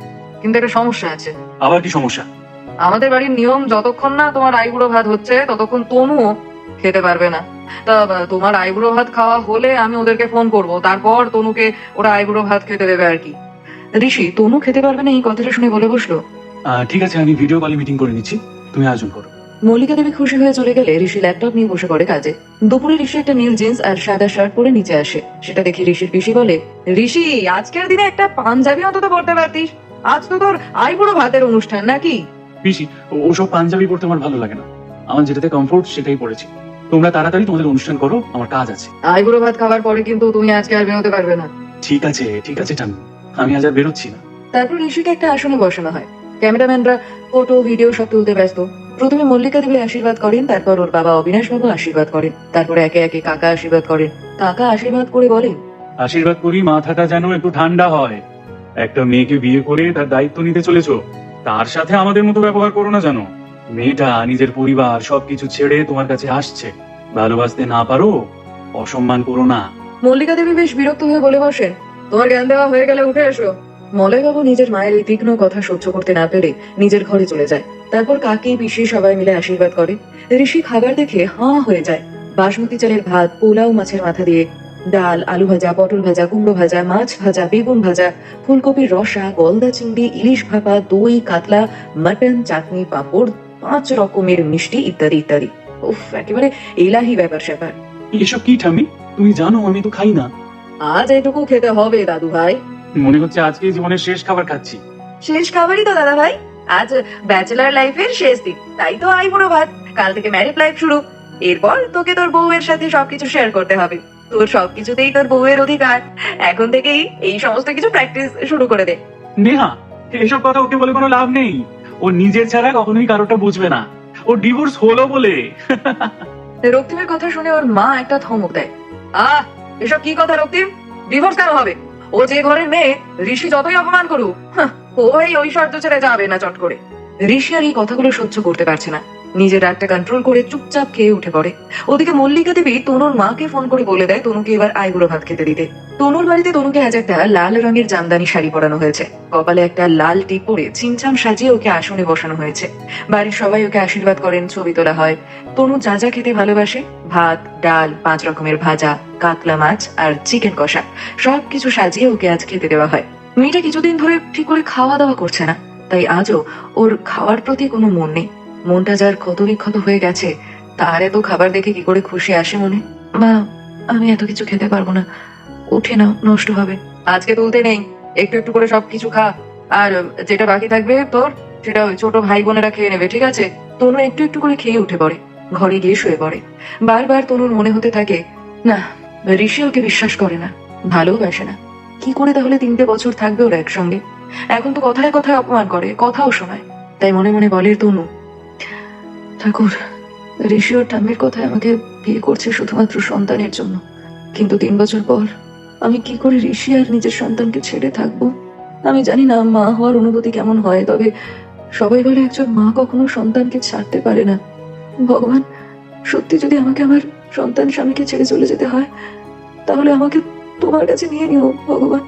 কিন্তু একটা সমস্যা আছে। আবার কি সমস্যা? আমাদের বাড়ির নিয়ম, যতক্ষণ না তোমার আইবুড়ো ভাত হচ্ছে ততক্ষণ তনুও খেতে পারবে না। তা তোমার আইবুড়ো ভাত খাওয়া হলে আমি ওদেরকে ফোন করব, তারপর তনুকে ওরা আইবুড়ো ভাত খেতে দেবে আর কি। ঋষি তনু খেতে পারবে না এই কথাটা শুনে বলে বসলো, ঠিক আছে, আমি ভিডিও কলে মিটিং করে নিচ্ছি, তুমি আয়োজন করো। মল্লিকা দেবী খুশি হয়ে চলে গেলে ঋষি ল্যাপটপ নিয়ে বসে পড়ে কাজে। দুপুরে ঋষি একটা নীল জিন্স আর সাদা শার্ট পরে নিচে আসে। সেটা দেখে ঋষির পিসি বলে, ঋষি, আজকের দিনে একটা পাঞ্জাবি অন্তত পরতে পারতিস। আজ তো তোর আইবুড়ো ভাতের অনুষ্ঠান নাকি? পিসি, ওসব পাঞ্জাবি পড়তে আমার ভালো লাগে না। আমার যেটাতে কমফোর্ট সেটাই পড়েছি। তোমরা তাড়াতাড়ি তোমাদের অনুষ্ঠান করো, আমার কাজ আছে। আইবুড়ো ভাত খাবার পরে কিন্তু তুমি আজকে আর বেরোতে পারবে না। ঠিক আছে, ঠিক আছে ঠাম্মি, আমি আজ আর বেরোচ্ছি না। তারপর ঋষিকে একটা আসনে বসানো হয়। ক্যামেরাম্যানরা ফটো ভিডিও সব তুলতে ব্যস্ত। প্রথমে মল্লিকা দেবী আশীর্বাদ করেন, তারপর ওর বাবা অবিনাশ বাবু আশীর্বাদ করেন, তারপরে একে একে কাকা আশীর্বাদ করেন। কাকা আশীর্বাদ করে বলেন, আশীর্বাদ করি মাথাটা যেন একটু ঠান্ডা হয়। একটা মেয়েকে বিয়ে করে তার দায়িত্ব নিতে চলেছো, তার সাথে আমাদের মতো ব্যবহার করো না জানো। মেয়েটা নিজের পরিবার সবকিছু ছেড়ে তোমার কাছে আসছে, ভালোবাসতে না পারো, অসম্মান করো না। মল্লিকা দেবী বেশ বিরক্ত হয়ে বলে বসেন, তোমার জ্ঞান দেওয়া হয়ে গেলে উঠে এসো। মলয়বাবু নিজের মায়ের এই তীক্ষ্ণ কথা সহ্য করতে না পেরে নিজের ঘরে চলে যায়। তারপর কাকি পিসি সবাই মিলে আশীর্বাদ করে। ঋষি খাবার দেখে হাঁ হয়ে যায়। বাসমতি চালের ভাত, পোলাও মাছের মাথা দিয়ে, ডাল, আলু ভাজা, পটল ভাজা, কুমড়ো ভাজা, মাছ ভাজা, বেগুন ভাজা, ফুলকপির রসা, গলদা চিংড়ি, ইলিশ ভাপা, দই, কাতলা, মাটন, চাটনি, পাঁপড়, 5 রকমের মিষ্টি ইত্যাদি ইত্যাদি। উফ, একেবারে এলাহি ব্যাপার স্যাপার। এসব কি ঠাম্মি? তুমি জানো আমি তো খাই না। আজ এটুকু খেতে হবে দাদু ভাই। মনে হচ্ছে আজকে জীবনের শেষ খাবার খাচ্ছি। শেষ খাবারই তো দাদা ভাই, আজ ব্যাচেলার লাইফের শেষ দিন, তাই তো আইবুড়ো ভাত। কাল থেকে ম্যারিড লাইফ শুরু। এরপর তোকে তোর বউয়ের সাথে সবকিছু শেয়ার করতে হবে। তোর সবকিছুতেই তোর বউয়ের অধিকার। এখন থেকেই এই সমস্ত কিছু প্র্যাকটিস শুরু করে দে। নেহা, এসব কথা ওকে বলে কোনো লাভ নেই। ও নিজের ছাড়া কখনোই কারোটা বুঝবে না। ও ডিভোর্স হলো বলে। রক্তিমের কথা শুনে ওর মা একটা ধমক দেয়। এসব কি কথা রক্তিম? ডিভোর্স কেন হবে? ও যে ঘরের মেয়ে, ঋষি যতই অপমান করুক, ও এই ঐশ্বর্য ছেড়ে যাবে না চট করে। ঋষি আর এই কথাগুলো সহ্য করতে পারছে না। নিজের রাগটা কন্ট্রোল করে চুপচাপ খেয়ে উঠে পড়ে। ওদিকে মল্লিকা দেবী তনুর মাকে ফোন করে বলে দেয় তনুকে এবার আইবুড়ো ভাত খেতে দিতে। তনুর বাড়িতে তনুকে আজ একটা লাল রঙের জামদানি শাড়ি পরানো হয়েছে। কপালে একটা লাল টিপ পরে ছিমছাম সাজিয়ে ওকে আসনে বসানো হয়েছে। বাড়ির সবাই ওকে আশীর্বাদ করেন, ছবি তোলা হয়। তনু যা যা খেতে ভালোবাসে, ভাত, ডাল, 5 রকমের ভাজা, কাতলা মাছ আর চিকেন কষা, সবকিছু সাজিয়ে ওকে আজ খেতে দেওয়া হয়। মেয়েটা কিছুদিন ধরে ঠিক করে খাওয়া দাওয়া করছে না, তাই আজও ওর খাওয়ার প্রতি কোনো মন নেই। মনটা যার ক্ষত বিক্ষত হয়ে গেছে, তার এত খাবার দেখে কি করে খুশি আসে মনে? মা, আমি এত কিছু খেতে পারবো না, উঠে নাও, নষ্ট হবে। আজকে তুলতে নেই, একটু একটু করে সবকিছু খা। আর যেটা বাকি থাকবে তোর, সেটা ওই ছোট ভাই বোনেরা খেয়ে নেবে, ঠিক আছে? তনু একটু একটু করে খেয়ে উঠে পড়ে, ঘরে গিয়ে শুয়ে পড়ে। বারবার তনুর মনে হতে থাকে, না, ঋষি ওকে বিশ্বাস করে না, ভালোবাসে না। কি করে তাহলে 3টে বছর থাকবে ওরা একসঙ্গে? এখন তো কথায় কথায় অপমান করে, কথাও শোনায়। তাই মনে মনে বলে তনু, ঠাকুর, ঋষি ওর ঠাম্মির কথায় আমাকে বিয়ে করছে শুধুমাত্র সন্তানের জন্য, কিন্তু 3 বছর পর আমি কি করে ঋষি আর নিজের সন্তানকে ছেড়ে থাকবো? আমি জানি না মা হওয়ার অনুভূতি কেমন হয়, তবে সবাই বলে একজন মা কখনো সন্তানকে ছাড়তে পারে না। ভগবান, সত্যি যদি আমাকে আমার সন্তান স্বামীকে ছেড়ে চলে যেতে হয়, তাহলে আমাকে তোমার কাছে নিয়ে নিও ভগবান।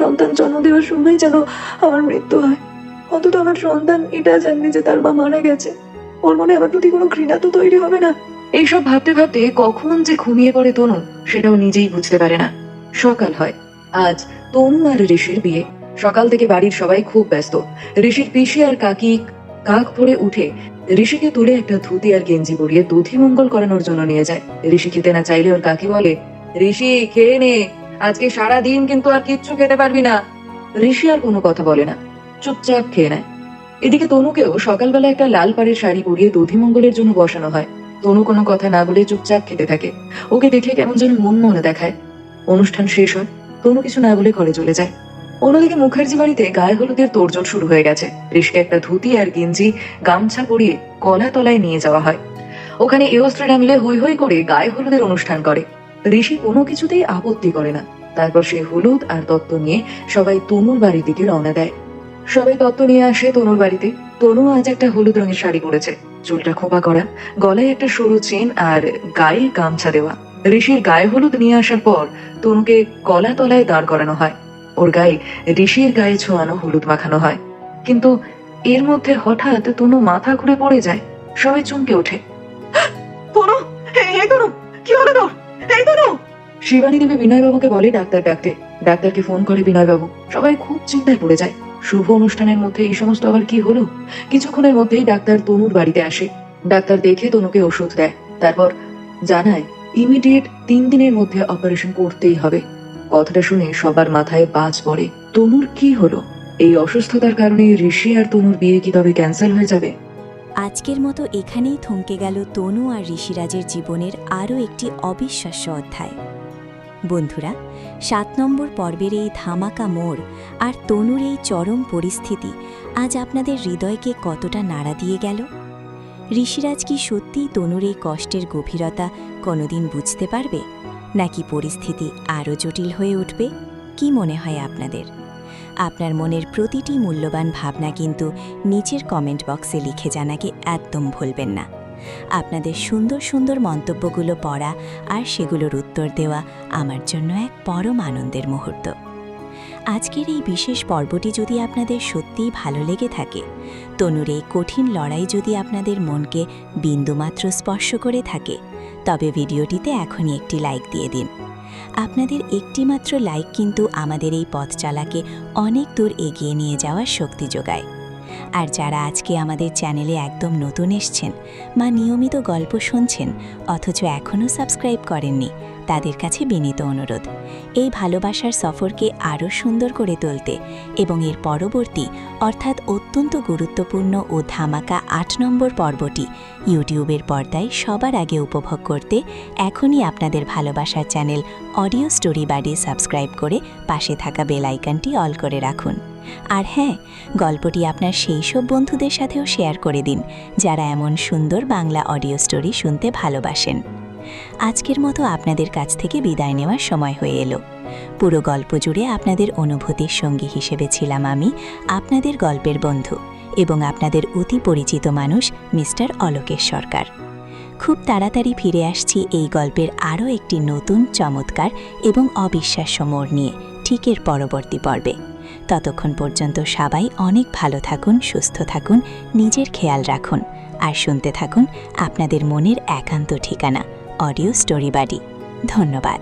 সন্তান জন্ম দেওয়ার সময় যেন আমার মৃত্যু হয়, অন্তত আমার সন্তান এটা জানবে যে তার মা মারা গেছে। ওর মনে আমার প্রতি কোনো ঘৃণা তো তৈরি হবে না। এইসব ভাবতে ভাবতে কখন যে ঘুমিয়ে পড়ে তনু সেটাও নিজেই বুঝতে পারে না। সকাল হয়। আজ তনু আর ঋষির বিয়ে। সকাল থেকে বাড়ির সবাই খুব ব্যস্ত। ঋষির পিসি আর কাকি কাক ভরে উঠে ঋষিকে তুলে একটা ধুতি আর গেঞ্জি পরিয়ে দধি মঙ্গল করানোর জন্য নিয়ে যায়। ঋষি খেতে না চাইলে ওর কাকি বলে, ঋষি খেয়ে নে, আজকে সারা দিন কিন্তু আর কিচ্ছু খেতে পারবি না। ঋষি আর কোনো কথা বলে না, চুপচাপ খেয়ে নেয়। এদিকে তনুকেও সকালবেলা একটা লাল পাড়ের শাড়ি পরিয়ে দধি মঙ্গলের জন্য বসানো হয়। তনু কোনো কথা না বলে চুপচাপ খেতে থাকে। ওকে দেখে কেমন যেন মন মনে দেখায়। অনুষ্ঠান শেষ হয়, তনু কিছু না বলে ঘরে চলে যায়। অন্যদিকে মুখার্জি বাড়িতে গায়ে হলুদের তোড়জোড় শুরু হয়ে গেছে। ঋষিকে একটা ধুতি আর গেঞ্জি গামছা পরিয়ে কলা তলায় নিয়ে যাওয়া হয়। ওখানে এওস্ত্রীরা মিলে হৈ হৈ করে গায়ে হলুদের অনুষ্ঠান করে। ঋষি কোনো কিছুতেই আপত্তি করে না। তারপর সে হলুদ আর তত্ত্ব নিয়ে সবাই তনুর বাড়ির দিকে রওনা দেয়। সবাই তত্ত্ব নিয়ে আসে তনুর বাড়িতে। তনু আজ একটা হলুদ রঙের শাড়ি পরেছে, চুলটা খোঁপা করা, গলায় একটা সরু চেন আর গায়ে গামছা দেওয়া। ঋষির গায়ে হলুদ নিয়ে আসার পর তনুকে কলা তলায় দাঁড় করানো হয়। ওর গায়ে ঋষির গায়ে ছোঁয়ানো হলুদ মাখানো হয়। কিন্তু এর মধ্যে হঠাৎ তনু মাথা ঘুরে পড়ে যায়। সবাই চমকে ওঠে। তনু, এই তনু, কি হলো তোর? এই তনু! শিবানী দেবী বিনয়বাবুকে বলে ডাক্তার ডাকতে। ডাক্তারকে ফোন করে বিনয়বাবু। সবাই খুব চিন্তায় পড়ে যায়। শুভ অনুষ্ঠানের মধ্যে এই সমস্ত আবার কি হলো? কিছুক্ষণের মধ্যেই ডাক্তার তনুর বাড়িতে আসে। ডাক্তার দেখে তনুকে ওষুধ দেয়, তারপর জানায় ইমিডিয়েট 3 দিনের মধ্যে অপারেশন করতেই হবে। কথাটা শুনে সবার মাথায় বাজ পড়ে। তনুর কি হলো? এই অসুস্থতার কারণে ঋষি আর তনুর বিয়ে কি তবে ক্যান্সেল হয়ে যাবে? আজকের মতো এখানেই থমকে গেল তনু আর ঋষিরাজের জীবনের আরও একটি অবিশ্বাস্য অধ্যায়। বন্ধুরা, 7 নম্বর পর্বের এই ধামাকা মোড় আর তনুর এই চরম পরিস্থিতি আজ আপনাদের হৃদয়কে কতটা নাড়া দিয়ে গেল? ঋষিরাজ কি সত্যিই তনুর এই কষ্টের গভীরতা কোনোদিন বুঝতে পারবে, নাকি পরিস্থিতি আরও জটিল হয়ে উঠবে? কি মনে হয় আপনাদের? আপনার মনের প্রতিটি মূল্যবান ভাবনা কিন্তু নিচের কমেন্ট বক্সে লিখে জানাকে একদম ভুলবেন না। আপনাদের সুন্দর সুন্দর মন্তব্যগুলো পড়া আর সেগুলোর উত্তর দেওয়া আমার জন্য এক পরম আনন্দের মুহূর্ত। আজকের এই বিশেষ পর্বটি যদি আপনাদের সত্যিই ভালো লেগে থাকে, তনুর এই কঠিন লড়াই যদি আপনাদের মনকে বিন্দুমাত্র স্পর্শ করে থাকে, তবে ভিডিওটিতে এখনই একটি লাইক দিয়ে দিন। আপনাদের একটিমাত্র লাইক কিন্তু আমাদের এই পথ চলাকে অনেক দূর এগিয়ে নিয়ে যাওয়ার শক্তি যোগায়। আর যারা আজকে আমাদের চ্যানেলে একদম নতুন এসছেন বা নিয়মিত গল্প শুনছেন অথচ এখনও সাবস্ক্রাইব করেননি, তাদের কাছে বিনীত অনুরোধ, এই ভালোবাসার সফরকে আরও সুন্দর করে তুলতে এবং এর পরবর্তী অর্থাৎ অত্যন্ত গুরুত্বপূর্ণ ও ধামাকা 8 নম্বর পর্বটি ইউটিউবের পর্দায় সবার আগে উপভোগ করতে এখনই আপনাদের ভালোবাসার চ্যানেল অডিও স্টোরি বাডি সাবস্ক্রাইব করে পাশে থাকা বেল আইকনটি অল করে রাখুন। আর হ্যাঁ, গল্পটি আপনার সেই সব বন্ধুদের সাথেও শেয়ার করে দিন যারা এমন সুন্দর বাংলা অডিও স্টোরি শুনতে ভালোবাসেন। আজকের মতো আপনাদের কাছ থেকে বিদায় নেওয়ার সময় হয়ে এলো। পুরো গল্প জুড়ে আপনাদের অনুভূতির সঙ্গী হিসেবে ছিলাম আমি, আপনাদের গল্পের বন্ধু এবং আপনাদের অতি পরিচিত মানুষ মিস্টার অলোকেশ সরকার। খুব তাড়াতাড়ি ফিরে আসছি এই গল্পের আরও একটি নতুন, চমৎকার এবং অবিশ্বাস্য মোড় নিয়ে ঠিক এর পরবর্তী পর্বে। ততক্ষণ পর্যন্ত সবাই অনেক ভালো থাকুন, সুস্থ থাকুন, নিজের খেয়াল রাখুন আর শুনতে থাকুন আপনাদের মনের একান্ত ঠিকানা অডিও স্টোরি বাডি। ধন্যবাদ।